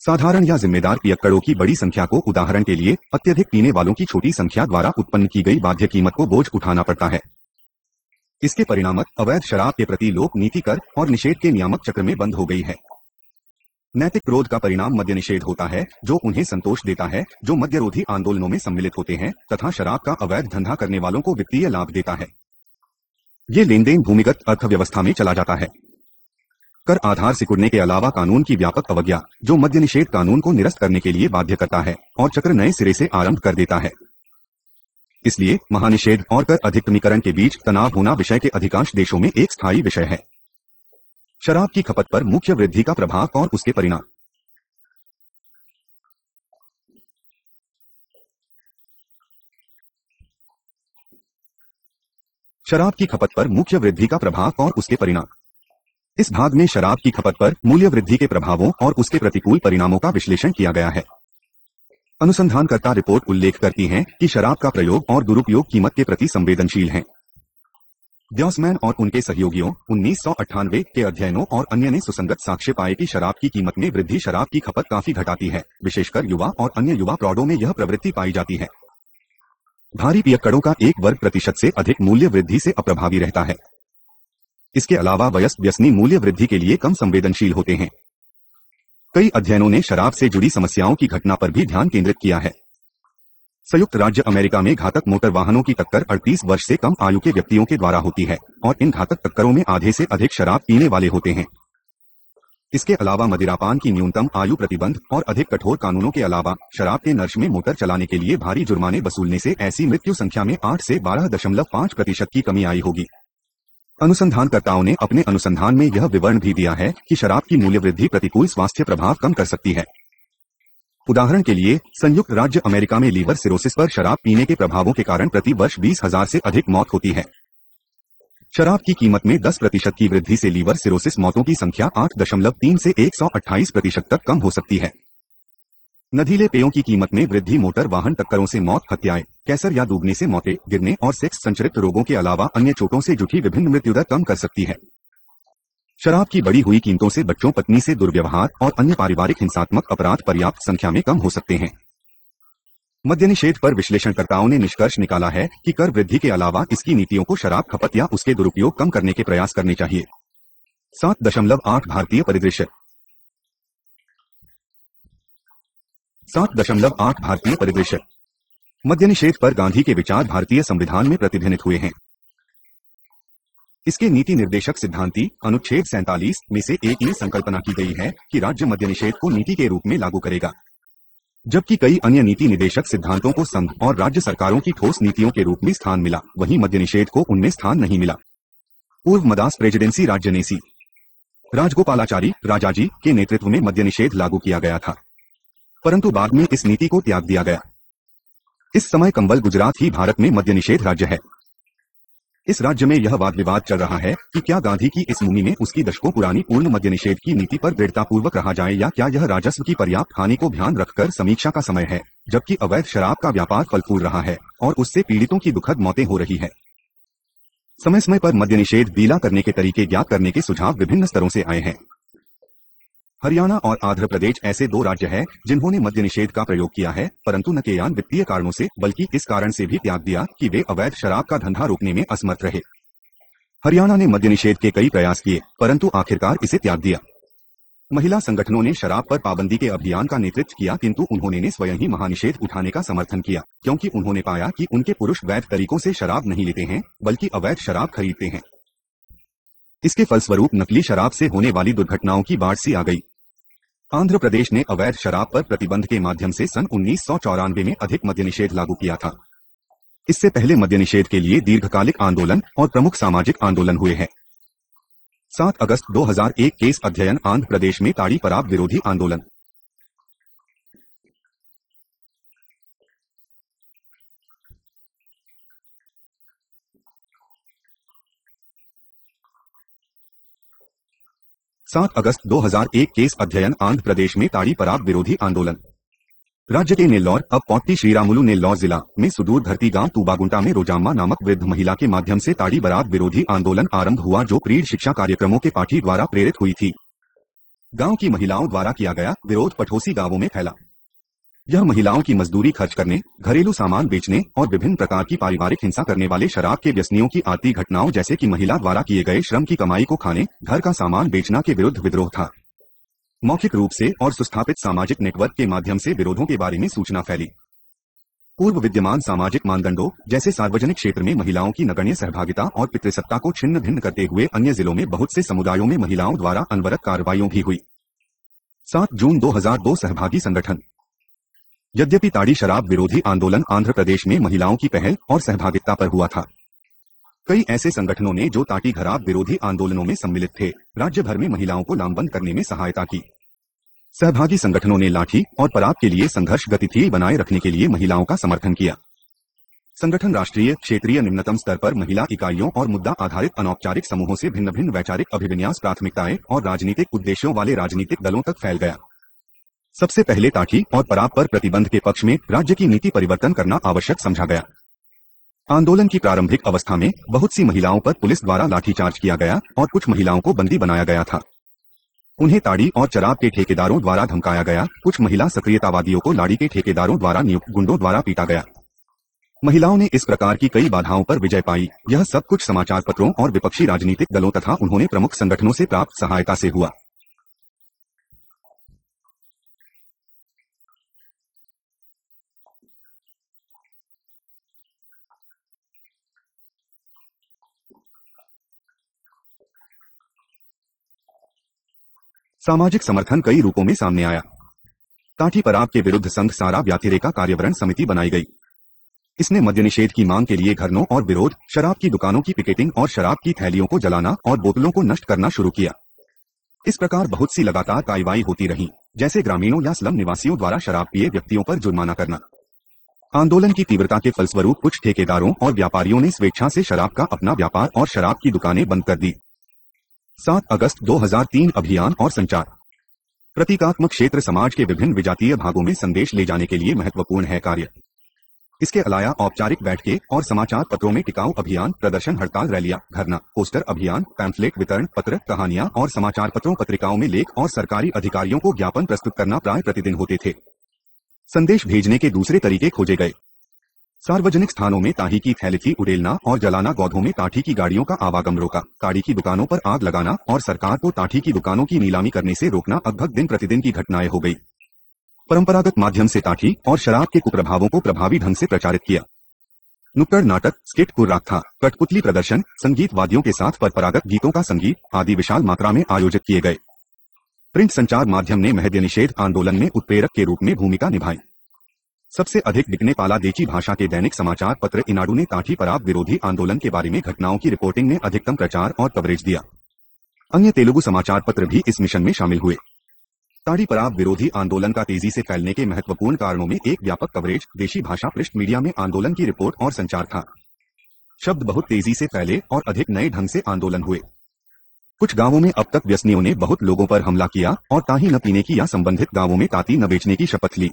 साधारण या जिम्मेदार पियक्कड़ों की बड़ी संख्या को उदाहरण के लिए अत्यधिक पीने वालों की छोटी संख्या द्वारा उत्पन्न की गई बाध्य कीमत को बोझ उठाना पड़ता है। इसके परिणामत अवैध शराब के प्रति लोक नीति कर और निषेध के नियामक चक्र में बंद हो गई है। नैतिक क्रोध का परिणाम मद्य निषेध होता है, जो उन्हें संतोष देता है जो मद्यरोधी आंदोलनों में सम्मिलित होते हैं तथा शराब का अवैध धंधा करने वालों को वित्तीय लाभ देता है। ये लेनदेन भूमिगत अर्थव्यवस्था में चला जाता है। कर आधार सिकुड़ने के अलावा कानून की व्यापक अवज्ञा जो मद्य निषेध कानून को निरस्त करने के लिए बाध्य करता है और चक्र नए सिरे से आरंभ कर देता है। इसलिए महानिषेध और कर अधिकतमीकरण के बीच तनाव होना विषय के अधिकांश देशों में एक स्थायी विषय है। शराब की खपत पर मुख्य वृद्धि का प्रभाव और उसके परिणाम। शराब की खपत पर मुख्य वृद्धि का प्रभाव और उसके परिणाम। इस भाग में शराब की खपत पर मूल्य वृद्धि के प्रभावों और उसके प्रतिकूल परिणामों का विश्लेषण किया गया है। अनुसंधानकर्ता रिपोर्ट उल्लेख करती हैं कि शराब का प्रयोग और दुरुपयोग कीमत के प्रति संवेदनशील हैं। ड्यूसमैन और उनके सहयोगियों 1998 के अध्ययनों और अन्य ने सुसंगत साक्ष्य पाए कि शराब की कीमत में वृद्धि शराब की खपत काफी घटाती है। विशेषकर युवा और अन्य युवा प्रौढ़ों में यह प्रवृत्ति पाई जाती है। भारी पियक्कड़ों का 1% से अधिक मूल्य वृद्धि से अप्रभावी रहता है। इसके अलावा वयस्क व्यसनी मूल्य वृद्धि के लिए कम संवेदनशील होते हैं। कई अध्ययनों ने शराब से जुड़ी समस्याओं की घटना पर भी ध्यान केंद्रित किया है। संयुक्त राज्य अमेरिका में घातक मोटर वाहनों की टक्कर 38 वर्ष से कम आयु के व्यक्तियों के द्वारा होती है और इन घातक टक्करों में आधे से अधिक शराब पीने वाले होते हैं। इसके अलावा मदिरापान की न्यूनतम आयु प्रतिबंध और अधिक कठोर कानूनों के अलावा शराब के नशे में मोटर चलाने के लिए भारी जुर्माने वसूलने से ऐसी मृत्यु संख्या में 8 से 12.5% की कमी आई होगी। अनुसंधानकर्ताओं ने अपने अनुसंधान में यह विवरण भी दिया है कि शराब की मूल्य वृद्धि प्रतिकूल स्वास्थ्य प्रभाव कम कर सकती है। उदाहरण के लिए संयुक्त राज्य अमेरिका में लीवर सिरोसिस पर शराब पीने के प्रभावों के कारण प्रति वर्ष 20,000 से अधिक मौत होती है। शराब की कीमत में 10% की वृद्धि से लीवर सिरोसिस मौतों की संख्या 8.3 से 128% तक कम हो सकती है। नशीले पेयों की कीमत में वृद्धि मोटर वाहन टक्करों से मौत, हत्याएं, कैंसर या डूबने से मौतें, गिरने और सेक्स संचरित रोगों के अलावा अन्य चोटों से जुटी विभिन्न मृत्युदर कम कर सकती है। शराब की बढ़ी हुई कीमतों से बच्चों, पत्नी से दुर्व्यवहार और अन्य पारिवारिक हिंसात्मक अपराध पर्याप्त संख्या में कम हो सकते हैं। मद्य निषेध पर विश्लेषणकर्ताओं ने निष्कर्ष निकाला है कि कर वृद्धि के अलावा इसकी नीतियों को शराब खपत या उसके दुरुपयोग कम करने के प्रयास करने चाहिए। 7.8 भारतीय परिदृश्य। 7.8 भारतीय परिदृश्य। मद्य निषेध पर गांधी के विचार भारतीय संविधान में प्रतिध्वनित हुए हैं। इसके नीति निर्देशक सिद्धांती अनुच्छेद 47 में से एक में संकल्पना की गई है कि राज्य मद्य निषेध को नीति के रूप में लागू करेगा, जबकि कई अन्य नीति निर्देशक सिद्धांतों को संघ और राज्य सरकारों की ठोस नीतियों के रूप में स्थान मिला, वहीं मद्य निषेध को उनमें स्थान नहीं मिला। पूर्व मद्रास प्रेसिडेंसी राज्य ने सी राजगोपालाचारी राजाजी के नेतृत्व में मद्य निषेध लागू किया गया था, परंतु बाद में इस नीति को त्याग दिया गया। इस समय कंबल गुजरात ही भारत में मद्य निषेध राज्य है। इस राज्य में यह वाद विवाद चल रहा है कि क्या गांधी की इस मुहिम में उसकी दशकों पुरानी पूर्ण मद्य निषेध की नीति पर दृढ़तापूर्वक रहा जाए या क्या यह राजस्व की पर्याप्त हानि को ध्यान रखकर समीक्षा का समय है, जबकि अवैध शराब का व्यापार फल फूल रहा है और उससे पीड़ितों की दुखद मौतें हो रही है। समय समय पर मद्य निषेध ढीला करने के तरीके ज्ञात करने के सुझाव विभिन्न स्तरों से आए हैं। हरियाणा और आंध्र प्रदेश ऐसे 2 राज्य हैं जिन्होंने मद्य निषेध का प्रयोग किया है, परंतु न केवल वित्तीय कारणों से बल्कि इस कारण से भी त्याग दिया कि वे अवैध शराब का धंधा रोकने में असमर्थ रहे। हरियाणा ने मद्य निषेध के कई प्रयास किए, परंतु आखिरकार इसे त्याग दिया। महिला संगठनों ने शराब पर पाबंदी के अभियान का नेतृत्व किया, किंतु उन्होंने स्वयं ही महानिषेध उठाने का समर्थन किया, क्योंकि उन्होंने पाया कि उनके पुरुष वैध तरीकों से शराब नहीं लेते हैं बल्कि अवैध शराब खरीदते हैं। इसके फलस्वरूप नकली शराब से होने वाली दुर्घटनाओं की बाढ़ सी आ गई। आंध्र प्रदेश ने अवैध शराब पर प्रतिबंध के माध्यम से सन 1994 में अधिक मद्य निषेध लागू किया था। इससे पहले मद्य निषेध के लिए दीर्घकालिक आंदोलन और प्रमुख सामाजिक आंदोलन हुए हैं। 7 अगस्त 2001 केस अध्ययन आंध्र प्रदेश में ताड़ी पराब विरोधी आंदोलन। अगस्त 2001 केस अध्ययन आंध्र प्रदेश में ताड़ी पराब विरोधी आंदोलन। राज्य के नेल्लौर अब पौट्टी श्रीरामुलु नेल्लौर जिला में सुदूर धरती गांव तूबागुंटा में रोजाम्मा नामक वृद्ध महिला के माध्यम से ताड़ी बरात विरोधी आंदोलन आरंभ हुआ, जो प्रीढ़ शिक्षा कार्यक्रमों के पाठी द्वारा प्रेरित हुई थी। गांव की महिलाओं द्वारा किया गया विरोध पड़ोसी गांवों में फैला। यह महिलाओं की मजदूरी खर्च करने, घरेलू सामान बेचने और विभिन्न प्रकार की पारिवारिक हिंसा करने वाले शराब के व्यसनियों की आती घटनाओं जैसे कि महिला द्वारा किए गए श्रम की कमाई को खाने, घर का सामान बेचना के विरुद्ध विद्रोह था। मौखिक रूप से और सुस्थापित सामाजिक नेटवर्क के माध्यम से विरोधों के बारे में सूचना फैली। पूर्व विद्यमान सामाजिक मानदंडों जैसे सार्वजनिक क्षेत्र में महिलाओं की नगण्य सहभागिता और पितृसत्ता को छिन्न भिन्न करते हुए अन्य जिलों में बहुत से समुदायों में महिलाओं द्वारा अनवरत कार्रवाइयों भी हुई। 7 जून 2002 सहभागी संगठन। यद्यपि ताड़ी शराब विरोधी आंदोलन आंध्र प्रदेश में महिलाओं की पहल और सहभागिता पर हुआ था। कई ऐसे संगठनों ने जो ताड़ी शराब विरोधी आंदोलनों में सम्मिलित थे, राज्य भर में महिलाओं को लामबंद करने में सहायता की। सहभागी संगठनों ने लाठी और पराग के लिए संघर्ष गतिशील बनाए रखने के लिए महिलाओं का समर्थन किया। संगठन राष्ट्रीय, क्षेत्रीय, निम्नतम स्तर पर महिला इकाइयों और मुद्दा आधारित अनौपचारिक समूहों से भिन्न भिन्न वैचारिक अभिविन्यास, प्राथमिकताएं और राजनीतिक उद्देश्यों वाले राजनीतिक दलों तक फैल गया। सबसे पहले ताड़ी और पराग पर प्रतिबंध के पक्ष में राज्य की नीति परिवर्तन करना आवश्यक समझा गया। आंदोलन की प्रारंभिक अवस्था में बहुत सी महिलाओं पर पुलिस द्वारा लाठीचार्ज किया गया और कुछ महिलाओं को बंदी बनाया गया था। उन्हें ताड़ी और शराब के ठेकेदारों द्वारा धमकाया गया। कुछ महिला सक्रियतावादियों को लाड़ी के ठेकेदारों द्वारा नियुक्त गुंडों द्वारा पीटा गया। महिलाओं ने इस प्रकार की कई बाधाओं पर विजय पाई। यह सब कुछ समाचार पत्रों और विपक्षी राजनीतिक दलों तथा उन्होंने प्रमुख संगठनों से प्राप्त सहायता से हुआ। सामाजिक समर्थन कई रूपों में सामने आया। ताड़ी शराब के विरुद्ध संघ सारा व्यतिरेका कार्यवरण समिति बनाई गई। इसने मद्य निषेध की मांग के लिए धरनों और विरोध, शराब की दुकानों की पिकेटिंग और शराब की थैलियों को जलाना और बोतलों को नष्ट करना शुरू किया। इस प्रकार बहुत सी लगातार कार्रवाई होती रही, जैसे ग्रामीणों या स्लम निवासियों द्वारा शराब पिए व्यक्तियों पर जुर्माना करना। आंदोलन की तीव्रता के फलस्वरूप कुछ ठेकेदारों और व्यापारियों ने स्वेच्छा से शराब का अपना व्यापार और शराब की दुकानें बंद कर दी। 7 अगस्त 2003 अभियान और संचार। प्रतीकात्मक क्षेत्र समाज के विभिन्न विजातीय भागों में संदेश ले जाने के लिए महत्वपूर्ण है कार्य। इसके अलावा औपचारिक बैठकें और समाचार पत्रों में टिकाऊ अभियान, प्रदर्शन, हड़ताल, रैलियां, धरना, पोस्टर अभियान, पैम्फलेट वितरण, पत्र, कहानियां और समाचार पत्रों, पत्रिकाओं में लेख और सरकारी अधिकारियों को ज्ञापन प्रस्तुत करना प्राय प्रतिदिन होते थे। संदेश भेजने के दूसरे तरीके खोजे गए। सार्वजनिक स्थानों में ताड़ी की थैली उड़ेलना और जलाना, गौधों में ताड़ी की गाड़ियों का आवागम रोका, ताड़ी की दुकानों पर आग लगाना और सरकार को ताड़ी की दुकानों की नीलामी करने से रोकना लगभग दिन प्रतिदिन की घटनाएं हो गई। परंपरागत माध्यम से ताड़ी और शराब के कुप्रभावों को प्रभावी ढंग से प्रचारित किया। नुक्कड़ नाटक, स्किट, कुर्राथा, कठपुतली प्रदर्शन, संगीत वाद्यों के साथ परंपरागत गीतों का संगीत आदि विशाल मात्रा में आयोजित किए गए। प्रिंट संचार माध्यम ने मद्य निषेध आंदोलन में उत्प्रेरक के रूप में भूमिका निभाई। सबसे अधिक बिकने वाला देशी भाषा के दैनिक समाचार पत्र ईनाडू ने ताड़ी शराब विरोधी आंदोलन के बारे में घटनाओं की रिपोर्टिंग में अधिकतम प्रचार और कवरेज दिया। अन्य तेलुगु समाचार पत्र भी इस मिशन में शामिल हुए। ताड़ी शराब विरोधी आंदोलन का तेजी से फैलने के महत्वपूर्ण कारणों में एक व्यापक कवरेज देशी भाषा पृष्ठ मीडिया में आंदोलन की रिपोर्ट और संचार था। शब्द बहुत तेजी से फैले और अधिक नए ढंग से आंदोलन हुए। कुछ गांवों में अब तक व्यसनियों ने बहुत लोगों पर हमला किया और ताड़ी न पीने की या संबंधित गांवों में ताड़ी न बेचने की शपथ ली।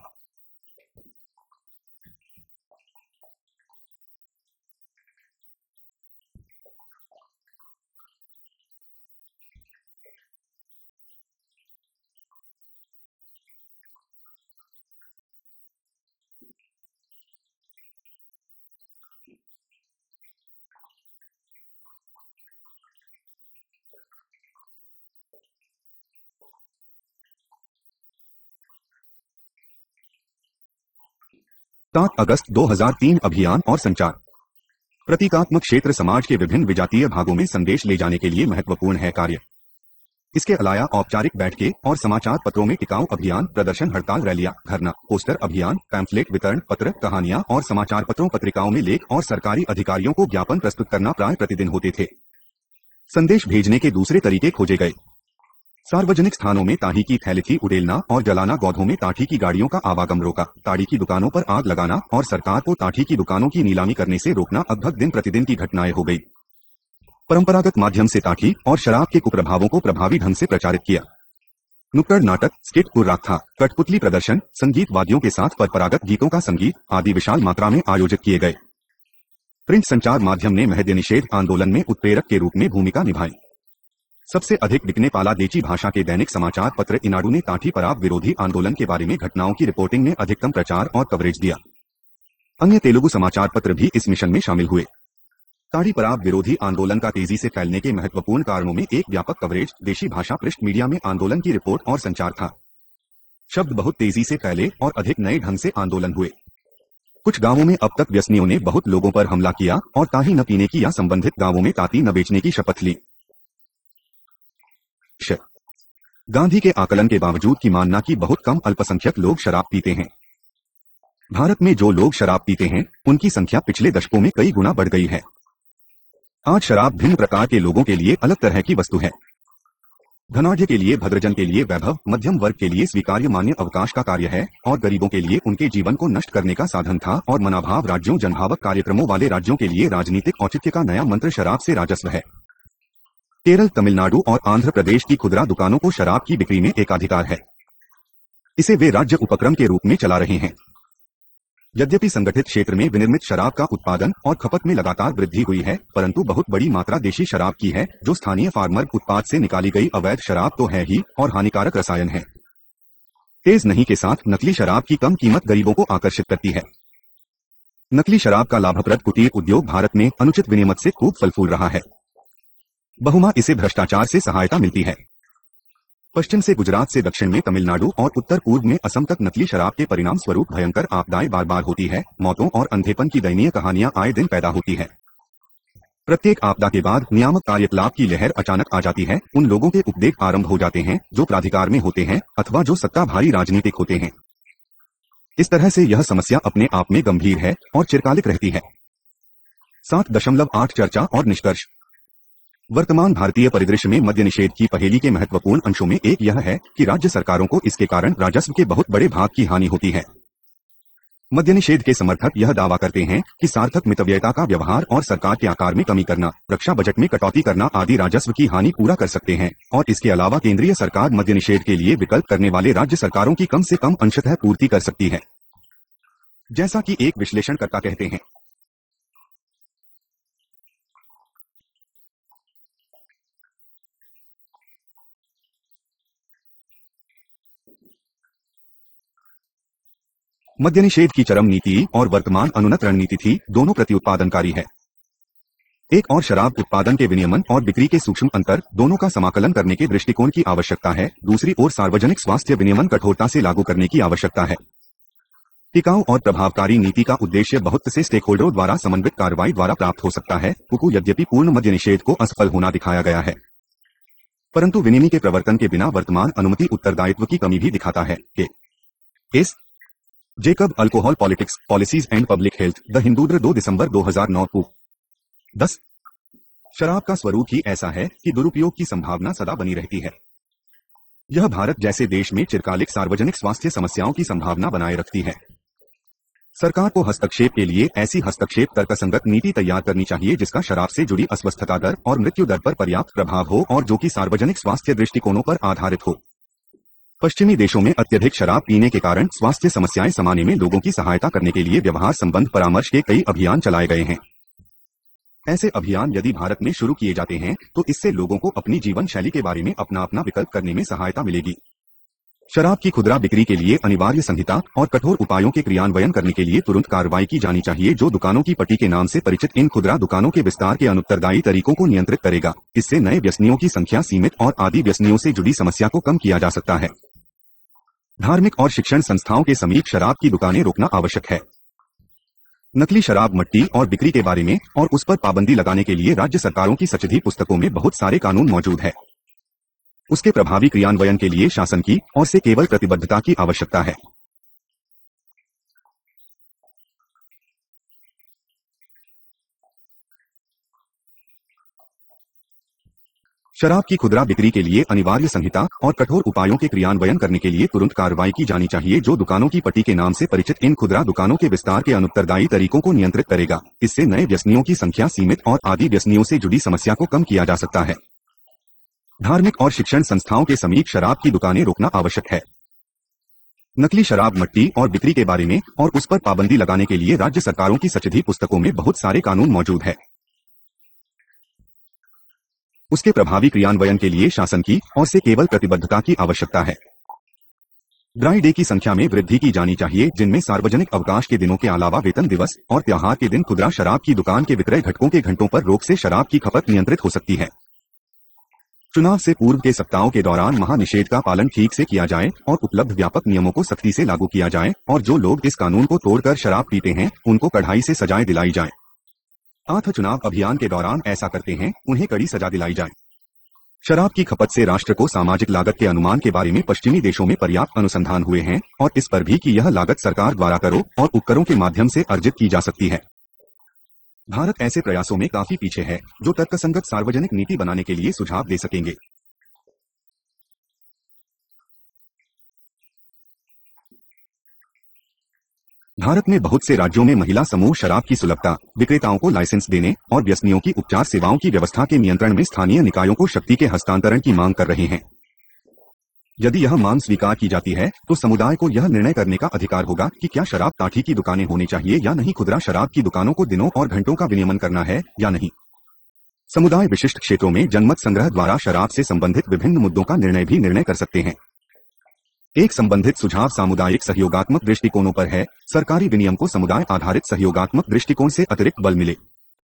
सात अगस्त 2003 अभियान और संचार। प्रतीकात्मक क्षेत्र समाज के विभिन्न विजातीय भागों में संदेश ले जाने के लिए महत्वपूर्ण है कार्य। इसके अलावा औपचारिक बैठकें और समाचार पत्रों में टिकाऊ अभियान, प्रदर्शन, हड़ताल, रैलियां, धरना, पोस्टर अभियान, पैम्फलेट वितरण, पत्र, कहानियां और समाचार पत्रों, पत्रिकाओं में लेख और सरकारी अधिकारियों को ज्ञापन प्रस्तुत करना प्राय प्रतिदिन होते थे। संदेश भेजने के दूसरे तरीके खोजे गए। सार्वजनिक स्थानों में ताड़ी की थैली उड़ेलना और जलाना, गौधों में ताड़ी की गाड़ियों का आवागम रोका, ताड़ी की दुकानों पर आग लगाना और सरकार को ताड़ी की दुकानों की नीलामी करने से रोकना लगभग दिन प्रतिदिन की घटनाएं हो गई। परंपरागत माध्यम से ताड़ी और शराब के कुप्रभावों को प्रभावी ढंग से प्रचारित किया। नुक्कड़ नाटक, स्किट, कुर्राथा, कठपुतली प्रदर्शन, संगीत वाद्यों के साथ परंपरागत गीतों का संगीत आदि विशाल मात्रा में आयोजित किए गए। प्रिंट संचार माध्यम ने मद्य निषेध आंदोलन में उत्प्रेरक के रूप में भूमिका निभाई। सबसे अधिक बिकने वाला देशी भाषा के दैनिक समाचार पत्र ईनाडू ने ताड़ी शराब विरोधी आंदोलन के बारे में घटनाओं की रिपोर्टिंग में अधिकतम प्रचार और कवरेज दिया। अन्य तेलुगु समाचार पत्र भी इस मिशन में शामिल हुए। ताड़ी शराब विरोधी आंदोलन का तेजी से फैलने के महत्वपूर्ण कारणों में एक व्यापक कवरेज देशी भाषा पृष्ठ मीडिया में आंदोलन की रिपोर्ट और संचार था। शब्द बहुत तेजी से फैले और अधिक नए ढंग से आंदोलन हुए। कुछ गांवों में अब तक व्यसनियों ने बहुत लोगों पर हमला किया और ताड़ी न पीने की या संबंधित गांवों में ताड़ी न बेचने की शपथ ली। गांधी के आकलन के बावजूद की मानना कि बहुत कम अल्पसंख्यक लोग शराब पीते हैं। भारत में जो लोग शराब पीते हैं उनकी संख्या पिछले दशकों में कई गुना बढ़ गई है। आज शराब भिन्न प्रकार के लोगों के लिए अलग तरह की वस्तु है। धनाढ्य के लिए भद्रजन के लिए वैभव, मध्यम वर्ग के लिए स्वीकार्य मान्य अवकाश का कार्य है और गरीबों के लिए उनके जीवन को नष्ट करने का साधन था। और मनाभाव राज्यों जनभावक कार्यक्रमों वाले राज्यों के लिए राजनीतिक औचित्य का नया मंत्र शराब से राजस्व है। केरल, तमिलनाडु और आंध्र प्रदेश की खुदरा दुकानों को शराब की बिक्री में एकाधिकार है। इसे वे राज्य उपक्रम के रूप में चला रहे हैं। यद्यपि संगठित क्षेत्र में विनिर्मित शराब का उत्पादन और खपत में लगातार वृद्धि हुई है, परंतु बहुत बड़ी मात्रा देशी शराब की है, जो स्थानीय फार्मर उत्पाद से निकाली गई अवैध शराब तो है ही और हानिकारक रसायन है। तेज नहीं के साथ नकली शराब की कम कीमत गरीबों को आकर्षित करती है। नकली शराब का लाभप्रद कुटीर उद्योग भारत में अनुचित विनिमय से खूब फल फूल रहा है। बहुमा इसे भ्रष्टाचार से सहायता मिलती है। पश्चिम से गुजरात से दक्षिण में तमिलनाडु और उत्तर पूर्व में असम तक नकली शराब के परिणाम स्वरूप भयंकर आपदाएं बार बार होती है। मौतों और अंधेपन की दयनीय कहानियां आए दिन पैदा होती है। प्रत्येक आपदा के बाद नियामक कार्यकलाप की लहर अचानक आ जाती है। उन लोगों के उपदेश आरंभ हो जाते हैं जो प्राधिकार में होते हैं अथवा जो सत्ताधारी राजनीतिक होते हैं। इस तरह से यह समस्या अपने आप में गंभीर है और चिरकालिक रहती है। 7.8 चर्चा और निष्कर्ष। वर्तमान भारतीय परिदृश्य में मद्य निषेध की पहेली के महत्वपूर्ण अंशों में एक यह है कि राज्य सरकारों को इसके कारण राजस्व के बहुत बड़े भाग की हानि होती है। मद्य निषेध के समर्थक यह दावा करते हैं कि सार्थक मितव्ययता का व्यवहार और सरकार के आकार में कमी करना, रक्षा बजट में कटौती करना आदि राजस्व की हानि पूरा कर सकते हैं और इसके अलावा केंद्रीय सरकार मद्य निषेध के लिए विकल्प करने वाले राज्य सरकारों की कम से कम अंशतः पूर्ति कर सकती है। जैसा कि एक विश्लेषणकर्ता कहते हैं, मद्य निषेध की चरम नीति और वर्तमान अनुन्नत रणनीति थी, दोनों प्रत्युत्पादनकारी है। एक और शराब उत्पादन के विनियमन और बिक्री के सूक्ष्म अंतर, दोनों का समाकलन करने के दृष्टिकोण की आवश्यकता है। दूसरी ओर सार्वजनिक स्वास्थ्य विनियमन कठोरता से लागू करने की आवश्यकता है। टिकाऊ और प्रभावकारी नीति का उद्देश्य बहुत से स्टेक होल्डरों द्वारा समन्वित कार्रवाई द्वारा प्राप्त हो सकता है। यद्यपि पूर्ण मद्य निषेध को असफल होना दिखाया गया है, परंतु विनिमय के प्रवर्तन के बिना वर्तमान अनुमति उत्तरदायित्व की कमी भी दिखाता है। S Jacob, alcohol politics, policies and public health, the Hindu, 2 दिसंबर 2009। 10 शराब का स्वरूप ही ऐसा है कि दुरुपयोग की संभावना सदा बनी रहती है। यह भारत जैसे देश में चिरकालिक सार्वजनिक स्वास्थ्य समस्याओं की संभावना बनाए रखती है। सरकार को हस्तक्षेप के लिए ऐसी हस्तक्षेप तर्कसंगत नीति तैयार करनी चाहिए जिसका शराब से जुड़ी अस्वस्थता दर और मृत्यु दर पर पर्याप्त प्रभाव हो और जो कि सार्वजनिक स्वास्थ्य दृष्टिकोणों पर आधारित हो। पश्चिमी देशों में अत्यधिक शराब पीने के कारण स्वास्थ्य समस्याएं समाने में लोगों की सहायता करने के लिए व्यवहार संबंध परामर्श के कई अभियान चलाए गए हैं। ऐसे अभियान यदि भारत में शुरू किए जाते हैं तो इससे लोगों को अपनी जीवन शैली के बारे में अपना विकल्प करने में सहायता मिलेगी। शराब की खुदरा बिक्री के लिए अनिवार्य संहिता और कठोर उपायों के क्रियान्वयन करने के लिए तुरंत कार्रवाई की जानी चाहिए, जो दुकानों की पट्टी के नाम से परिचित इन खुदरा दुकानों के विस्तार के अनुत्तरदायी तरीकों को नियंत्रित करेगा। इससे नए व्यसनियों की संख्या सीमित और आदि व्यसनियों से जुड़ी समस्या को कम किया जा सकता है। धार्मिक और शिक्षण संस्थाओं के समीप शराब की दुकानें रोकना आवश्यक है। नकली शराब मट्टी और बिक्री के बारे में और उस पर पाबंदी लगाने के लिए राज्य सरकारों की सचेधी पुस्तकों में बहुत सारे कानून मौजूद है। उसके प्रभावी क्रियान्वयन के लिए शासन की और से केवल प्रतिबद्धता की आवश्यकता है। शराब की खुदरा बिक्री के लिए अनिवार्य संहिता और कठोर उपायों के क्रियान्वयन करने के लिए तुरंत कार्रवाई की जानी चाहिए, जो दुकानों की पट्टी के नाम से परिचित इन खुदरा दुकानों के विस्तार के अनुत्तरदायी तरीकों को नियंत्रित करेगा। इससे नए व्यसनियों की संख्या सीमित और आदि व्यसनियों से जुड़ी समस्या को कम किया जा सकता है। धार्मिक और शिक्षण संस्थाओं के समीप शराब की दुकानें रोकना आवश्यक है। नकली शराब मट्टी और बिक्री के बारे में और उस पर पाबंदी लगाने के लिए राज्य सरकारों की सचेधी पुस्तकों में बहुत सारे कानून मौजूद है। उसके प्रभावी क्रियान्वयन के लिए शासन की और से केवल प्रतिबद्धता की आवश्यकता है। ड्राई डे की संख्या में वृद्धि की जानी चाहिए, जिनमें सार्वजनिक अवकाश के दिनों के अलावा वेतन दिवस और त्योहार के दिन खुदरा शराब की दुकान के विक्रय घटकों के घंटों पर रोक से शराब की खपत नियंत्रित हो सकती है। चुनाव से पूर्व के सप्ताहों के दौरान महानिषेध का पालन ठीक से किया जाए और उपलब्ध व्यापक नियमों को सख्ती से लागू किया जाए और जो लोग इस कानून को तोड़कर शराब पीते हैं उनको कड़ाई से सजाएं दिलाई जाए। चुनाव अभियान के दौरान ऐसा करते हैं उन्हें कड़ी सजा दिलाई जाए। शराब की खपत से राष्ट्र को सामाजिक लागत के अनुमान के बारे में पश्चिमी देशों में पर्याप्त अनुसंधान हुए हैं और इस पर भी कि यह लागत सरकार द्वारा करों और उपकरों के माध्यम से अर्जित की जा सकती है। भारत ऐसे प्रयासों में काफी पीछे है जो तर्कसंगत सार्वजनिक नीति बनाने के लिए सुझाव दे सकेंगे। भारत में बहुत से राज्यों में महिला समूह शराब की सुलभता, विक्रेताओं को लाइसेंस देने और व्यसनियों की उपचार सेवाओं की व्यवस्था के नियंत्रण में स्थानीय निकायों को शक्ति के हस्तांतरण की मांग कर रहे हैं। यदि यह मांग स्वीकार की जाती है तो समुदाय को यह निर्णय करने का अधिकार होगा कि क्या शराब काठी की दुकानें होनी चाहिए या नहीं, खुदरा शराब की दुकानों को दिनों और घंटों का विनियमन करना है या नहीं। समुदाय विशिष्ट क्षेत्रों में जनमत संग्रह द्वारा शराब से संबंधित विभिन्न मुद्दों का निर्णय कर सकते हैं। एक संबंधित सुझाव सामुदायिक सहयोगात्मक दृष्टिकोणों पर है। सरकारी विनियम को समुदाय आधारित सहयोगात्मक दृष्टिकोण से अतिरिक्त बल मिले।